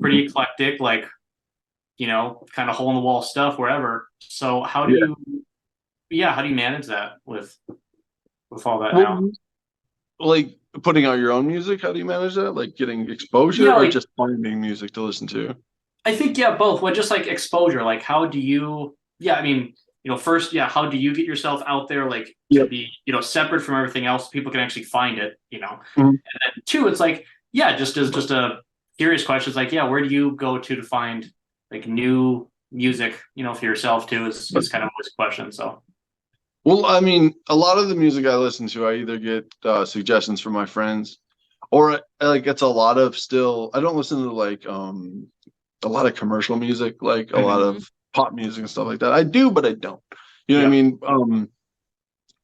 pretty eclectic, like, you know, kind of hole in the wall stuff wherever. So how do you manage that with all that now? Like putting out your own music, how do you manage that? Like getting exposure or just finding music to listen to? I think both. Well, just like exposure, like how do you first, how do you get yourself out there like to be, you know, separate from everything else, people can actually find it, you know. And then 2, it's like, just a serious questions like, where do you go to find like new music, you know, for yourself too is kind of always a question. So, well, I mean, a lot of the music I listen to, I either get suggestions from my friends, or like it's a lot of I don't listen to like a lot of commercial music, like a lot of pop music and stuff like that. I do, but I don't. You know what I mean?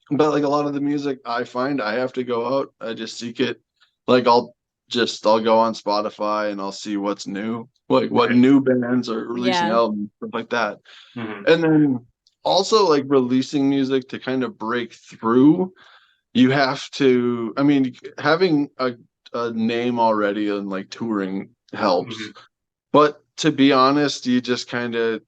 But like a lot of the music I find, I have to go out. I just seek it. Like I'll go on Spotify and I'll see what's new, like what new bands are releasing albums, stuff like that. And then also like releasing music to kind of break through, you have to, I mean, having a name already and like touring helps. But to be honest, you just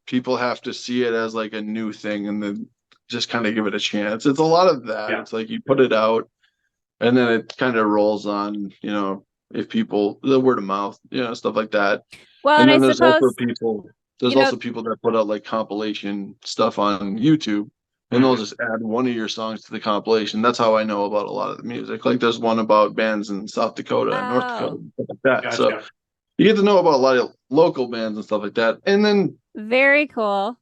people have to see it as like a new thing and then just kind of give it a chance. It's a lot of that. It's like you put it out and then it kind of rolls on, you know, if people, the word of mouth, you know, stuff like that. Well, and then there's also people that put out like compilation stuff on YouTube and they'll just add one of your songs to the compilation. That's how I know about a lot of the music. Like there's one about bands in South Dakota and North Dakota, stuff like that. you get to know about a lot of local bands and stuff like that. And then very cool.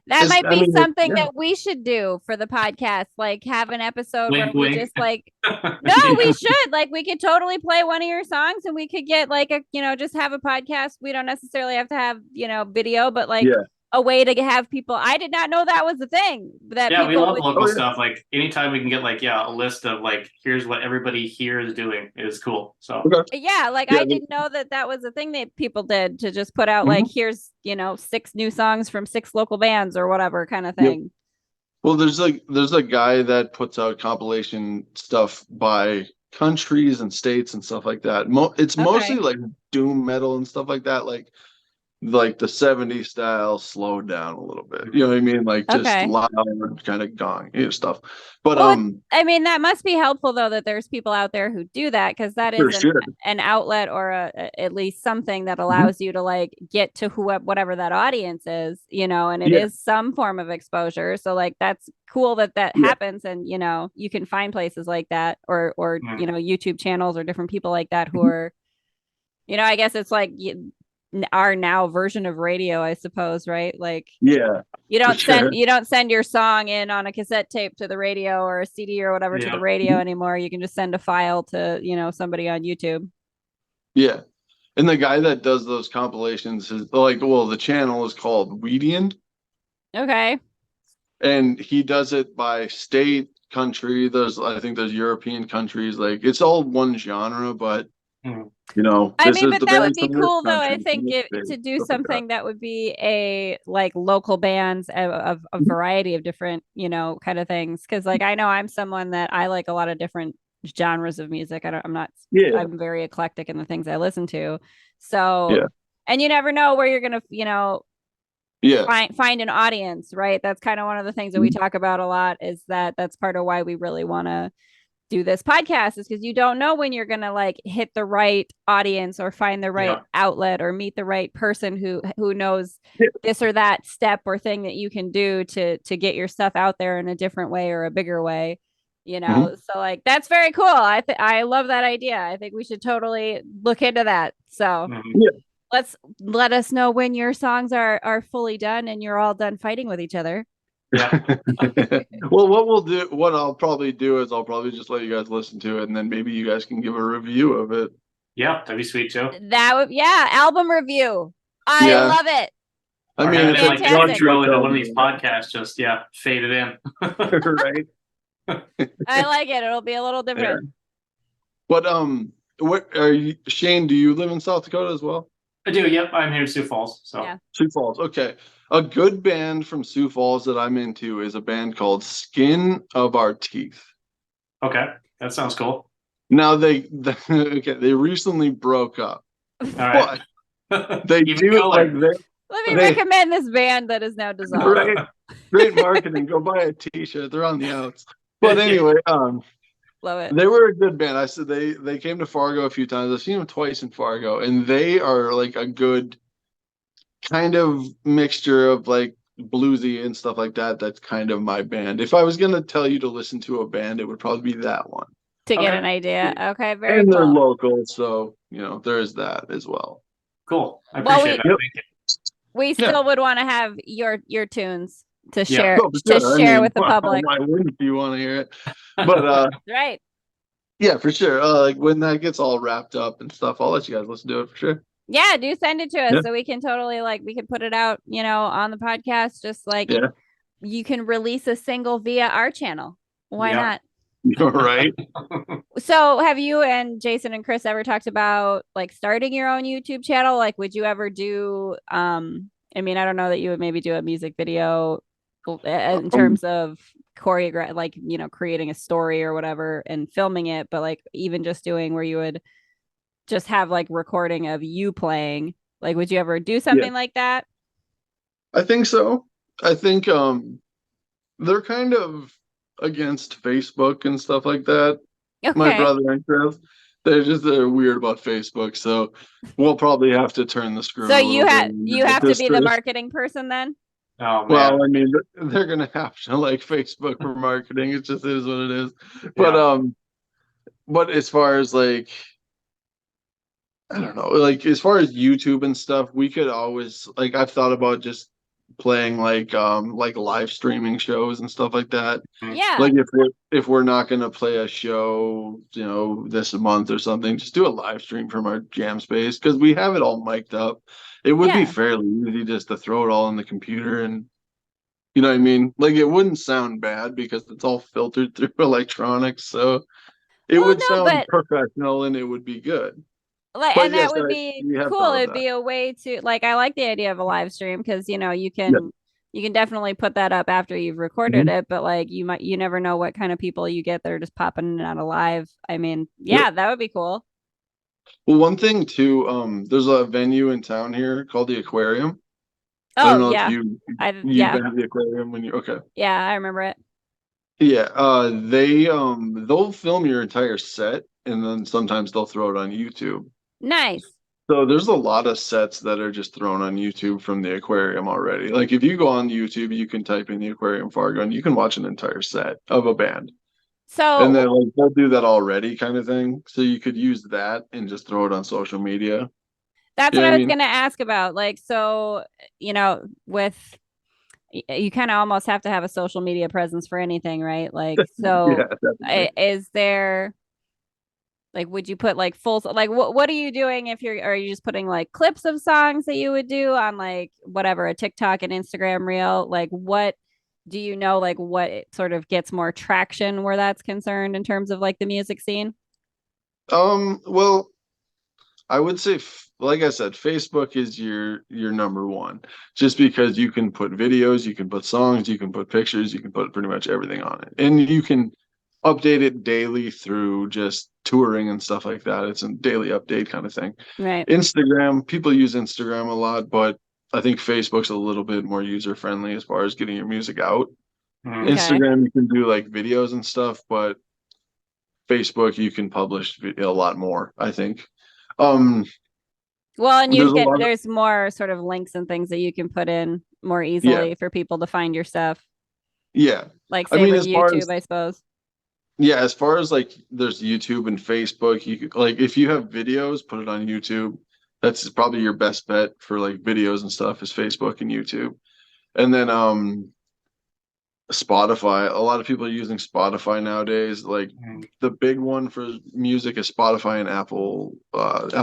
That might be something yeah. that we should do for the podcast, like have an episode Wink, where we wink. just like, no, we should, like, we could totally play one of your songs and we could get like a, just have a podcast. We don't necessarily have to have, video, but like a way to have people. I did not know that was a thing. That Yeah, we people love local stuff. Like anytime we can get like a list of like here's what everybody here is doing is cool. So yeah, like I didn't know that was a thing that people did, to just put out like here's 6 new songs from 6 local bands or whatever kind of thing. Yep. Well, there's a guy that puts out compilation stuff by countries and states and stuff like that. It's mostly like doom metal and stuff like that, like the 70s style, slowed down a little bit. You know what I mean? Like just loud, kind of gong stuff. But I mean, that must be helpful though, that there's people out there who do that, because that is an outlet, or at least something that allows you to like get to whatever that audience is, and it is some form of exposure. So like that's cool that happens, and you can find places like that, or YouTube channels or different people like that who are, I guess it's like our now version of radio, I suppose, right? Like you don't send your song in on a cassette tape to the radio, or a CD or whatever to the radio anymore. You can just send a file to somebody on YouTube. Yeah. And the guy that does those compilations is like, well, the channel is called Weedian. Okay. And he does it by state, country. I think there's European countries, like it's all one genre, but I mean, but that would be cool though. I think to do something that would be a like local bands of a variety of different, kind of things. Cause like, I know I'm someone that I like a lot of different genres of music. I'm very eclectic in the things I listen to. So, and you never know where you're going to, find an audience, right? That's kind of one of the things that we talk about a lot, is that's part of why we really want to do this podcast, is because you don't know when you're going to like hit the right audience, or find the right outlet, or meet the right person who knows this or that step or thing that you can do to get your stuff out there in a different way or a bigger way, so like that's very cool. I love that idea. I think we should totally look into that. So let us know when your songs are fully done and you're all done fighting with each other. Yeah. Well, what I'll probably do is I'll probably just let you guys listen to it, and then maybe you guys can give a review of it. Yeah, that'd be sweet too. Album review. I love it. I mean, it's like the intro into one of these podcasts, just fade it in. Right. I like it. It'll be a little different. But what are you, Shane? Do you live in South Dakota as well? I do. Yep, I'm here in Sioux Falls. So Sioux Falls. Okay. A good band from Sioux Falls that I'm into is a band called Skin of Our Teeth. Okay, that sounds cool. Now they recently broke up. All right. They do it like this. Let me recommend this band that is now dissolved. Great marketing. Go buy a T-shirt. They're on the outs. But anyway, love it. They were a good band. I said they came to Fargo a few times. I've seen them twice in Fargo, and they are like a good kind of mixture of like bluesy and stuff like that. That's kind of my band. If I was going to tell you to listen to a band, it would probably be that one. To get an idea. Okay, very and cool. And they're local, so, there is that as well. Cool. I appreciate that. Thank you. We still would want to have your tunes to share with the public. Why wouldn't you want to hear it? But right. Yeah, for sure. Like when that gets all wrapped up and stuff, I'll let you guys listen to it for sure. Yeah, do send it to us so we can totally we can put it out, on the podcast. Just like you can release a single via our channel. Why not? You're right. So have you and Jason and Chris ever talked about like starting your own YouTube channel? Like, would you ever do, I mean, I don't know that you would maybe do a music video in terms of choreograph, like, creating a story or whatever and filming it, but like even just doing where you would just have like recording of you playing, like, would you ever do something like that? I think so. I think they're kind of against Facebook and stuff like that. Okay. My brother and Chris, they're weird about Facebook, so we'll probably have to turn the screw. So you have to be the marketing person then? Oh, man. Well, I mean, they're gonna have to like Facebook for marketing. It just is what it is. But as far as like I don't know, like as far as YouTube and stuff, we could always like I've thought about just playing like live streaming shows and stuff like that. Yeah. Like if we're not gonna play a show, this month or something, just do a live stream from our jam space because we have it all mic'd up. It would be fairly easy just to throw it all in the computer and you know what I mean? Like it wouldn't sound bad because it's all filtered through electronics, so it would sound professional and it would be good. But and yes, that would be we have cool. thought of It'd that. be a way to like I like the idea of a live stream because you Yeah. can definitely put that up after you've recorded it, but like you never know what kind of people you get that are just popping in and out of live. I mean, Yep. that would be cool. Well, one thing too, there's a venue in town here called the Aquarium. I don't Oh know if yeah. you've Yeah. been to the aquarium when you okay. Yeah, I remember it. Yeah, they'll film your entire set and then sometimes they'll throw it on YouTube. Nice. So there's a lot of sets that are just thrown on YouTube from the aquarium already. Like if you go on YouTube, you can type in the aquarium Fargo and you can watch an entire set of a band. And So then like they'll do that already kind of thing. So you could use that and just throw it on social media. that's You what know I what I was mean? gonna ask about. Like, so with you kind of almost have to have a social media presence for anything, right? Like, Yeah, so definitely. is there like would you put like full like what are you doing if are you just putting like clips of songs that you would do on like whatever a TikTok and Instagram reel? Like what do you know like what sort of gets more traction where that's concerned in terms of like the music scene? Well, I would say, like I said, Facebook is your number one, just because you can put videos, you can put songs, you can put pictures, you can put pretty much everything on it, and you can update it daily through just touring and stuff like that. It's a daily update kind of thing. Right. Instagram, people use Instagram a lot, but I think Facebook's a little bit more user friendly as far as getting your music out. Okay. Instagram, you can do like videos and stuff, but Facebook, you can publish a lot more, I think. Um, Well, and there's a lot of there's more sort of links and things that you can put in more yeah, easily for people to find your stuff. yeah. Like I say mean, with as far YouTube, as I suppose. yeah, as far as like there's YouTube and Facebook, you could like if you have videos, put it on YouTube. That's probably your best bet for like videos and stuff is Facebook and YouTube. And then Spotify. A lot of people are using Spotify nowadays. Like the big one for music is Spotify and Apple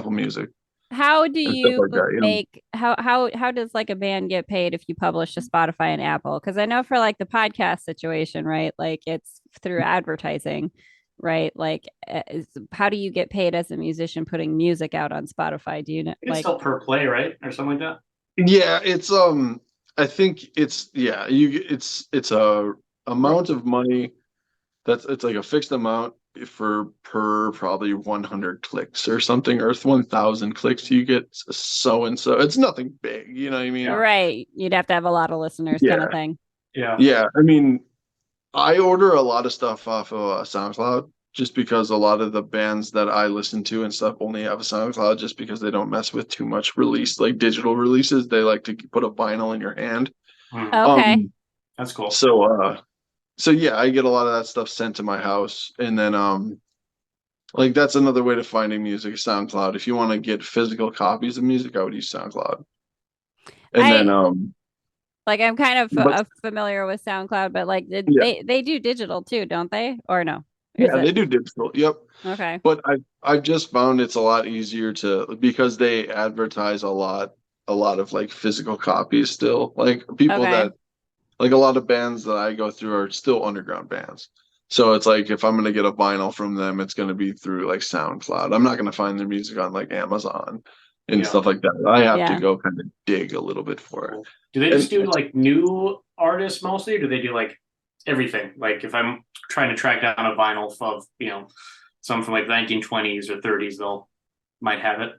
Music How do and stuff you like that. make how does like a band get paid if you publish to Spotify and Apple? Because I know for like the podcast situation, right? Like it's through advertising, right? Like how do you get paid as a musician putting music out on Spotify? Do you know It's like still per play, right, or something like that. Yeah, it's I think it's yeah, it's a amount of money that's it's like a fixed amount for per probably 100 clicks or something, or 1,000 clicks you get so and so. It's nothing big, you know what I mean? right? You'd have to have a lot of listeners kind of Yeah. thing. Yeah. Yeah, I mean, I order a lot of stuff off of SoundCloud just because a lot of the bands that I listen to and stuff only have a SoundCloud just because they don't mess with too much release, like digital releases. They like to put a vinyl in your hand. Okay. That's cool. So yeah, I get a lot of that stuff sent to my house, and then like that's another way to finding music, SoundCloud. If you want to get physical copies of music, I would use SoundCloud. And then I like I'm kind of but familiar with SoundCloud, but like yeah, they do digital too, don't they? Or no? Is yeah, it they do digital. Yep. okay? But I've just found it's a lot easier to because they advertise a lot of like physical copies still. Like people Okay. that like a lot of bands that I go through are still underground bands. So it's like if I'm gonna get a vinyl from them, it's gonna be through like SoundCloud. I'm not gonna find their music on like Amazon and Yeah. stuff like that. I have to Yeah. go kind of dig a little bit for it. Do they just do like new artists mostly, or do they do like everything? Like if I'm trying to track down a vinyl of some from like the 1920s or 30s, they'll might have it.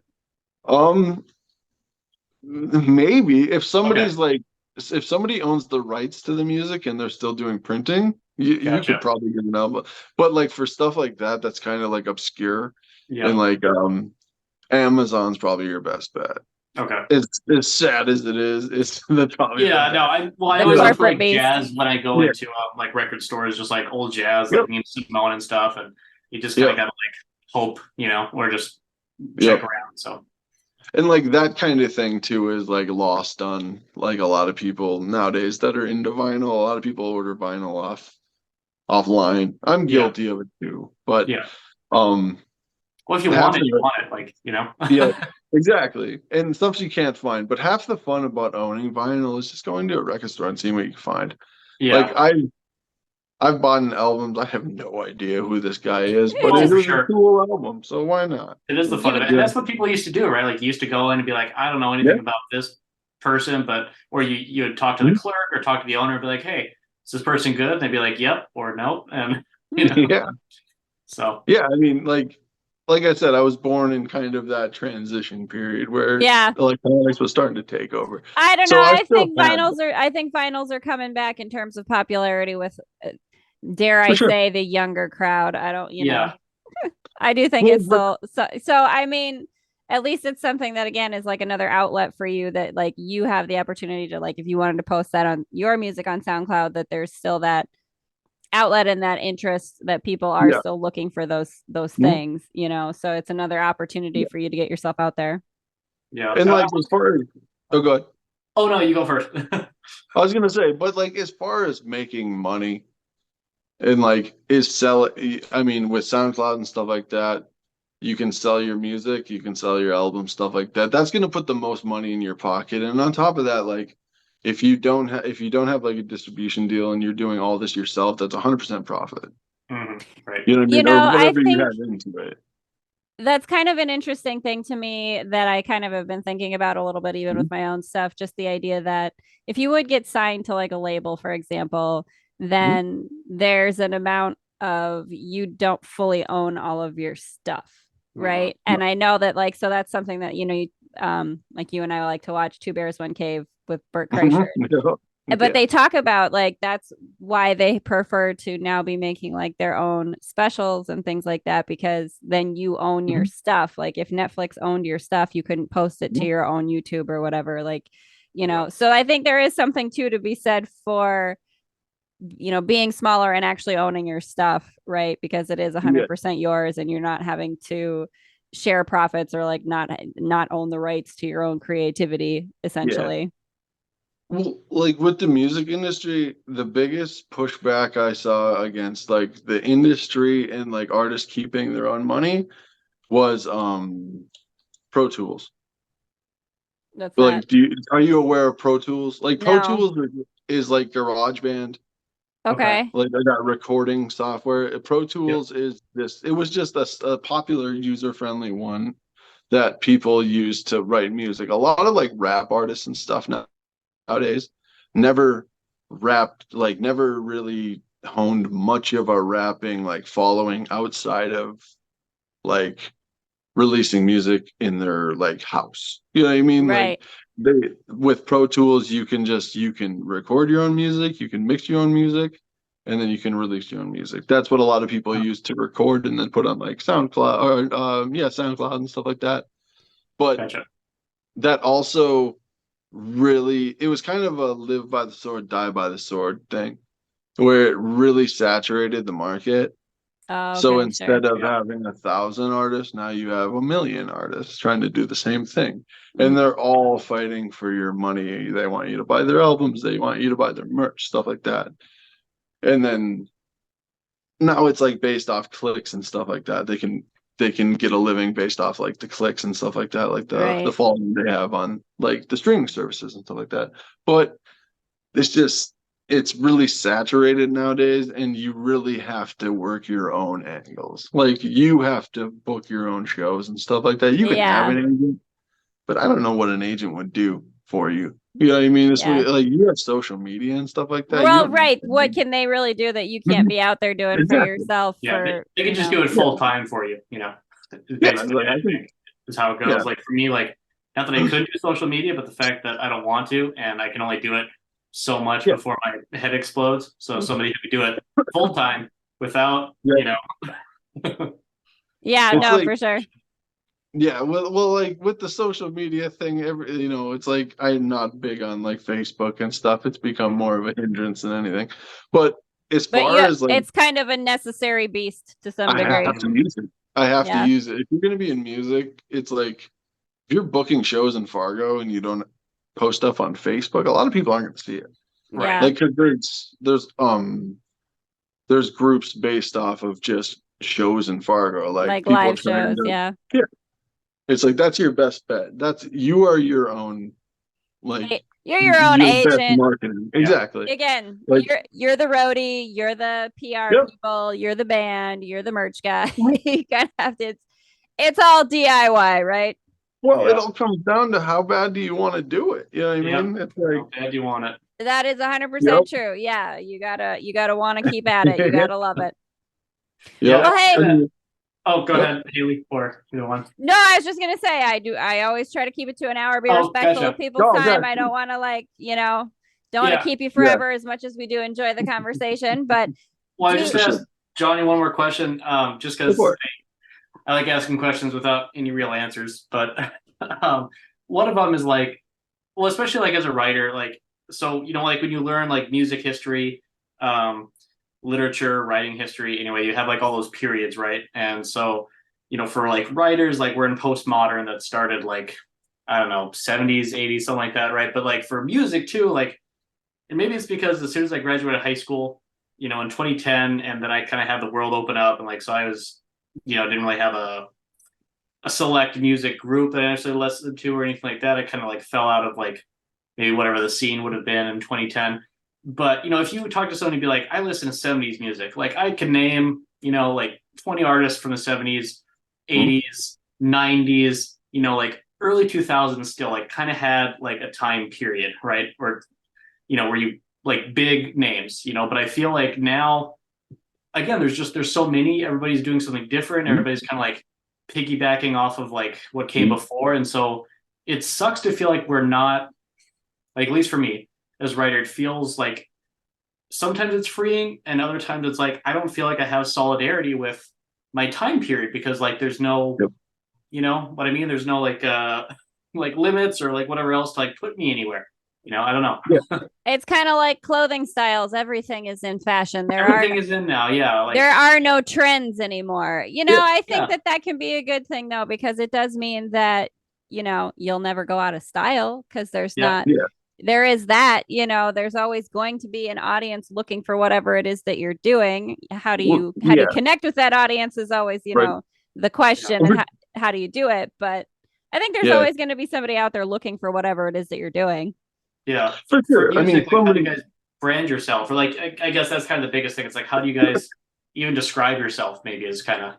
Maybe if somebody's Okay. like if somebody owns the rights to the music and they're still doing printing, you Gotcha. could probably get an album. But like for stuff like that, that's kind of like obscure Yeah. and like Amazon's probably your best bet. Okay. It's as sad as it is, it's the probably Yeah, the no, best. I The always look for corporate like beast. jazz when I go Yeah. into like record stores, just like old jazz, Yep. like Nina Simone and stuff, and you just kind of Yep. gotta like hope, or just check around. So, and like that kind of thing too is like lost on like a lot of people nowadays that are into vinyl. A lot of people order vinyl offline. I'm guilty of it too, but well, if you want it, you want it, like, you know. Yeah, exactly. And stuff you can't find. But half the fun about owning vinyl is just going to a record store and seeing what you can find. Yeah. Like I've bought an album. I have no idea who this guy is, but it was a cool album, so why not? It is the fun of it. And that's what people used to do, right? Like you used to go in and be like, I don't know anything about this person, but or you would talk to the clerk or talk to the owner and be like, hey, is this person good? And they'd be like, yep, or nope. And you know. So I mean, like I said, I was born in kind of that transition period where electronics was starting to take over. I don't know. I think vinyls are coming back in terms of popularity with dare I say the younger crowd. I don't, you know. I do think it's still so I mean, at least it's something that again is like another outlet for you that like you have the opportunity to, like, if you wanted to post that on your music on SoundCloud, that there's still that outlet and that interest that people are still looking for those things, you know. So it's another opportunity for you to get yourself out there. Yeah. And like as far as go ahead. Oh no, you go first. I was gonna say, but like as far as making money and like I mean, with SoundCloud and stuff like that, you can sell your music, you can sell your album, stuff like that. That's gonna put the most money in your pocket. And on top of that, like if you don't have like a distribution deal and you're doing all this yourself, that's 100% profit. Mm-hmm. Right. You know what I mean? You know, or whatever you had into it. That's kind of an interesting thing to me that I kind of have been thinking about a little bit, even with my own stuff. Just the idea that if you would get signed to like a label, for example, then there's an amount of you don't fully own all of your stuff, right? And I know that like, so that's something that, you know, you, like you and I like to watch Two Bears, One Cave with Bert Kreischer. But they talk about like that's why they prefer to now be making like their own specials and things like that, because then you own your stuff. Like if Netflix owned your stuff, you couldn't post it to your own YouTube or whatever, like, you know. So I think there is something too to be said for, you know, being smaller and actually owning your stuff, right? Because it is 100% yours and you're not having to share profits or like not own the rights to your own creativity, essentially. Well, like with the music industry, the biggest pushback I saw against like the industry and like artists keeping their own money was Pro Tools. That's like, are you aware of Pro Tools? Like Pro Tools is like GarageBand. Okay. Like that recording software. Pro Tools is this. It was just a popular user-friendly one that people use to write music. A lot of like rap artists and stuff nowadays never really honed much of a rapping like following outside of like releasing music in their like house. You know what I mean? Right. Like with Pro Tools, you can record your own music, you can mix your own music, and then you can release your own music. That's what a lot of people use to record and then put on like SoundCloud or SoundCloud and stuff like that. But that also really, it was kind of a live by the sword, die by the sword thing, where it really saturated the market. So instead of having 1,000 artists, now you have 1 million artists trying to do the same thing. And they're all fighting for your money. They want you to buy their albums. They want you to buy their merch, stuff like that. And then now it's like based off clicks and stuff like that. They can get a living based off like the clicks and stuff like that, like the following they have on like the streaming services and stuff like that. But it's really saturated nowadays, and you really have to work your own angles. Like you have to book your own shows and stuff like that. You can have an agent, but I don't know what an agent would do for you. You know what I mean? Like you have social media and stuff like that. Well, right. What can they really do that you can't be out there doing for yourself? Yeah, they can just do it full time for you. You know, basically, I think is how it goes. Like for me, like not that I could do social media, but the fact that I don't want to, and I can only do it so much before my head explodes. So somebody who could do it full time without, you know. For sure. Yeah, well, like with the social media thing, it's like I'm not big on like Facebook and stuff. It's become more of a hindrance than anything. But as far as like, it's kind of a necessary beast to some degree. I have to use it. I have to use it. If you're going to be in music, it's like if you're booking shows in Fargo and you don't post stuff on Facebook, a lot of people aren't going to see it. Right. Like, cause there's groups based off of just shows in Fargo, like people live shows. Yeah. It's like, that's your best bet. You are your own, like, you're your own agent. Marketing. Exactly. Again, like, you're the roadie, you're the PR people, you're the band, you're the merch guy. You kind of have to. It's all DIY, right? Well, it all comes down to how bad do you want to do it. You know what I mean? It's like, how bad do you want it? That is 100% true. Yeah, you gotta want to keep at it. You gotta love it. Yeah. Well, hey. Oh, go ahead, Haleigh, or either one. No, I was just gonna say I always try to keep it to an hour, be respectful of people's time. I don't want to don't want to keep you forever as much as we do enjoy the conversation. But I just asked Johnny one more question, just because I like asking questions without any real answers. But one of them is especially as a writer, so when you learn music history, literature, writing history, anyway, you have all those periods, right? And so for writers, we're in postmodern that started I don't know, 70s, 80s, something like that, right? But for music too, and maybe it's because as soon as I graduated high school, in 2010, and then I kind of had the world open up, and so I was didn't really have a select music group that I actually listened to or anything like that. I kind of fell out of maybe whatever the scene would have been in 2010. But if you talk to somebody and be like, I listen to 70s music, I can name 20 artists from the 70s, 80s, 90s, early 2000s still kind of had a time period, right? Or where you big names, but I feel now, again, there's so many, everybody's doing something different, everybody's kind of piggybacking off of what came before, and so it sucks to feel we're not, at least for me as a writer, it feels sometimes it's freeing, and other times it's I don't feel I have solidarity with my time period, because there's no you know what I mean, there's no limits or whatever else to put me anywhere. I don't know. It's kind of like clothing styles. Everything is in fashion. Everything is in now. Yeah. There are no trends anymore. I think that can be a good thing, though, because it does mean that, you'll never go out of style, because there's not. Yeah. There is that, there's always going to be an audience looking for whatever it is that you're doing. How do you connect with that audience is always, the question. And how do you do it? But I think there's always going to be somebody out there looking for whatever it is that you're doing. Yeah, for sure. Music, how do you guys brand yourself? Or I guess that's kind of the biggest thing. It's how do you guys even describe yourself? Maybe is kind of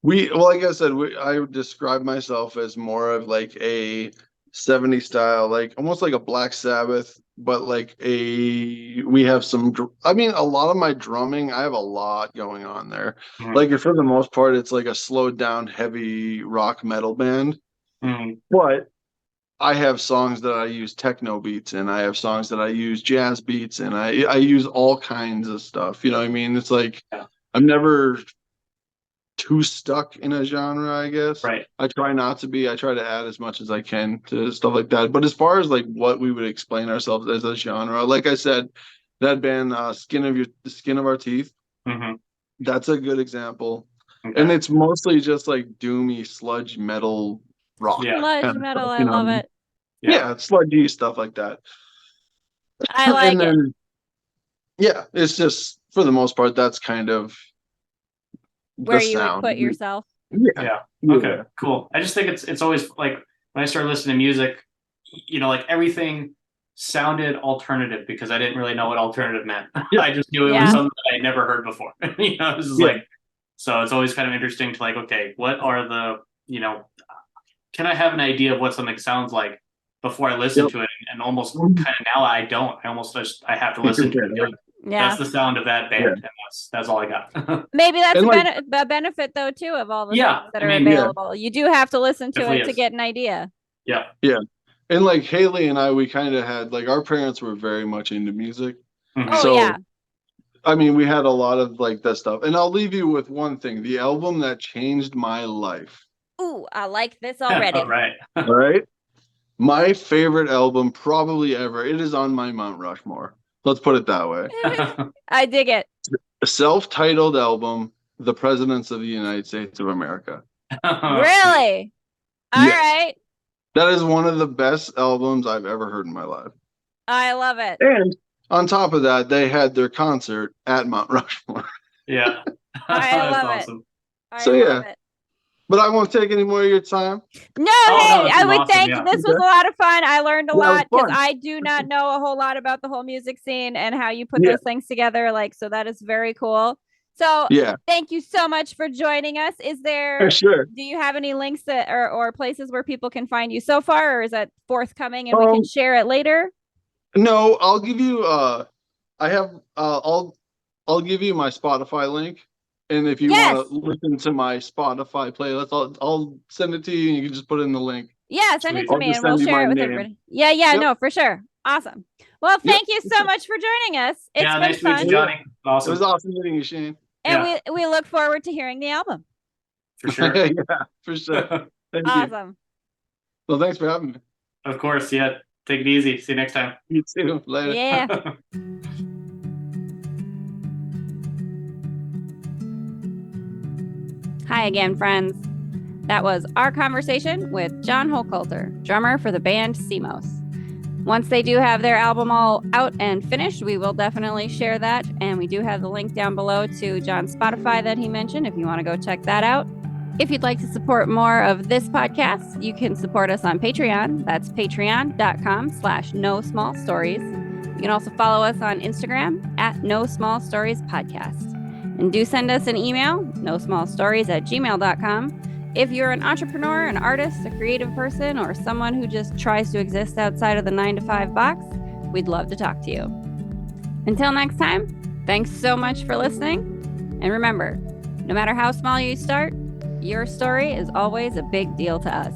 like I said, I would describe myself as more of a 70s style, almost like a Black Sabbath, but we have some. I mean, a lot of my drumming, I have a lot going on there. Mm-hmm. For the most part, it's a slowed down, heavy rock metal band, but I have songs that I use techno beats, and I have songs that I use jazz beats, and I use all kinds of stuff. You know what I mean? It's I'm never too stuck in a genre, I guess. Right. I try not to be. I try to add as much as I can to stuff like that. But as far as what we would explain ourselves as a genre, like I said, that band, Skin of Our Teeth, that's a good example. Okay. And it's mostly just doomy sludge metal rock. Yeah. Sludge metal, I love it. Yeah, sludgy stuff like that. I like it. Yeah, it's just, for the most part, that's kind of where you would put yourself. Yeah. Okay, cool. I just think it's always when I started listening to music, everything sounded alternative, because I didn't really know what alternative meant. Yeah. I just knew it was something that I'd never heard before. This is so it's always kind of interesting to okay, what are the, can I have an idea of what something sounds like before I listen to it? And almost kind of now I don't. I have to listen to it. That's the sound of that band, and that's all I got. Maybe that's a benefit, though, too, of all the things that are available. You do have to listen to it to get an idea. Yeah. Yeah. And Haleigh and I, we kind of had our parents were very much into music. Mm-hmm. Oh, yeah. I mean, we had a lot of that stuff. And I'll leave you with one thing: the album that changed my life. Ooh, I like this already. All right. All right. My favorite album probably ever. It is on my Mount Rushmore. Let's put it that way. I dig it. A self-titled album the presidents of the United States of America. Really? All right. That is one of the best albums I've ever heard in my life. I love it. And on top of that, they had their concert at Mount Rushmore. Yeah. I love awesome. it. So, love it. But I won't take any more of your time. No, I would think this was a lot of fun. I learned a lot because I do not know a whole lot about the whole music scene and how you put those things together. So that is very cool. So thank you so much for joining us. Is there, do you have any links that or places where people can find you so far, or is that forthcoming and we can share it later? No, I'll give you, I'll give you my Spotify link. And if you want to listen to my Spotify playlist, I'll send it to you and you can just put in the link. Yeah, send it to me and we'll share it with everybody. Yeah, no, for sure. Awesome. Well, thank you so much for joining us. It's been nice fun. to meet you, Johnny. Awesome. It was awesome meeting you, Shane. And we look forward to hearing the album. For sure. For sure. Thank awesome. You. Well, thanks for having me. Of course, Take it easy. See you next time. You too. Later. Yeah. Hi again, friends. That was our conversation with Jon Hochhalter, drummer for the band Semos. Once they do have their album all out and finished, we will definitely share that. And we do have the link down below to Jon's Spotify that he mentioned if you want to go check that out. If you'd like to support more of this podcast, you can support us on Patreon. That's patreon.com/NoSmallStories. You can also follow us on Instagram @NoSmallStoriesPodcast. And do send us an email, nosmallstories@gmail.com. If you're an entrepreneur, an artist, a creative person, or someone who just tries to exist outside of the 9-to-5 box, we'd love to talk to you. Until next time, thanks so much for listening. And remember, no matter how small you start, your story is always a big deal to us.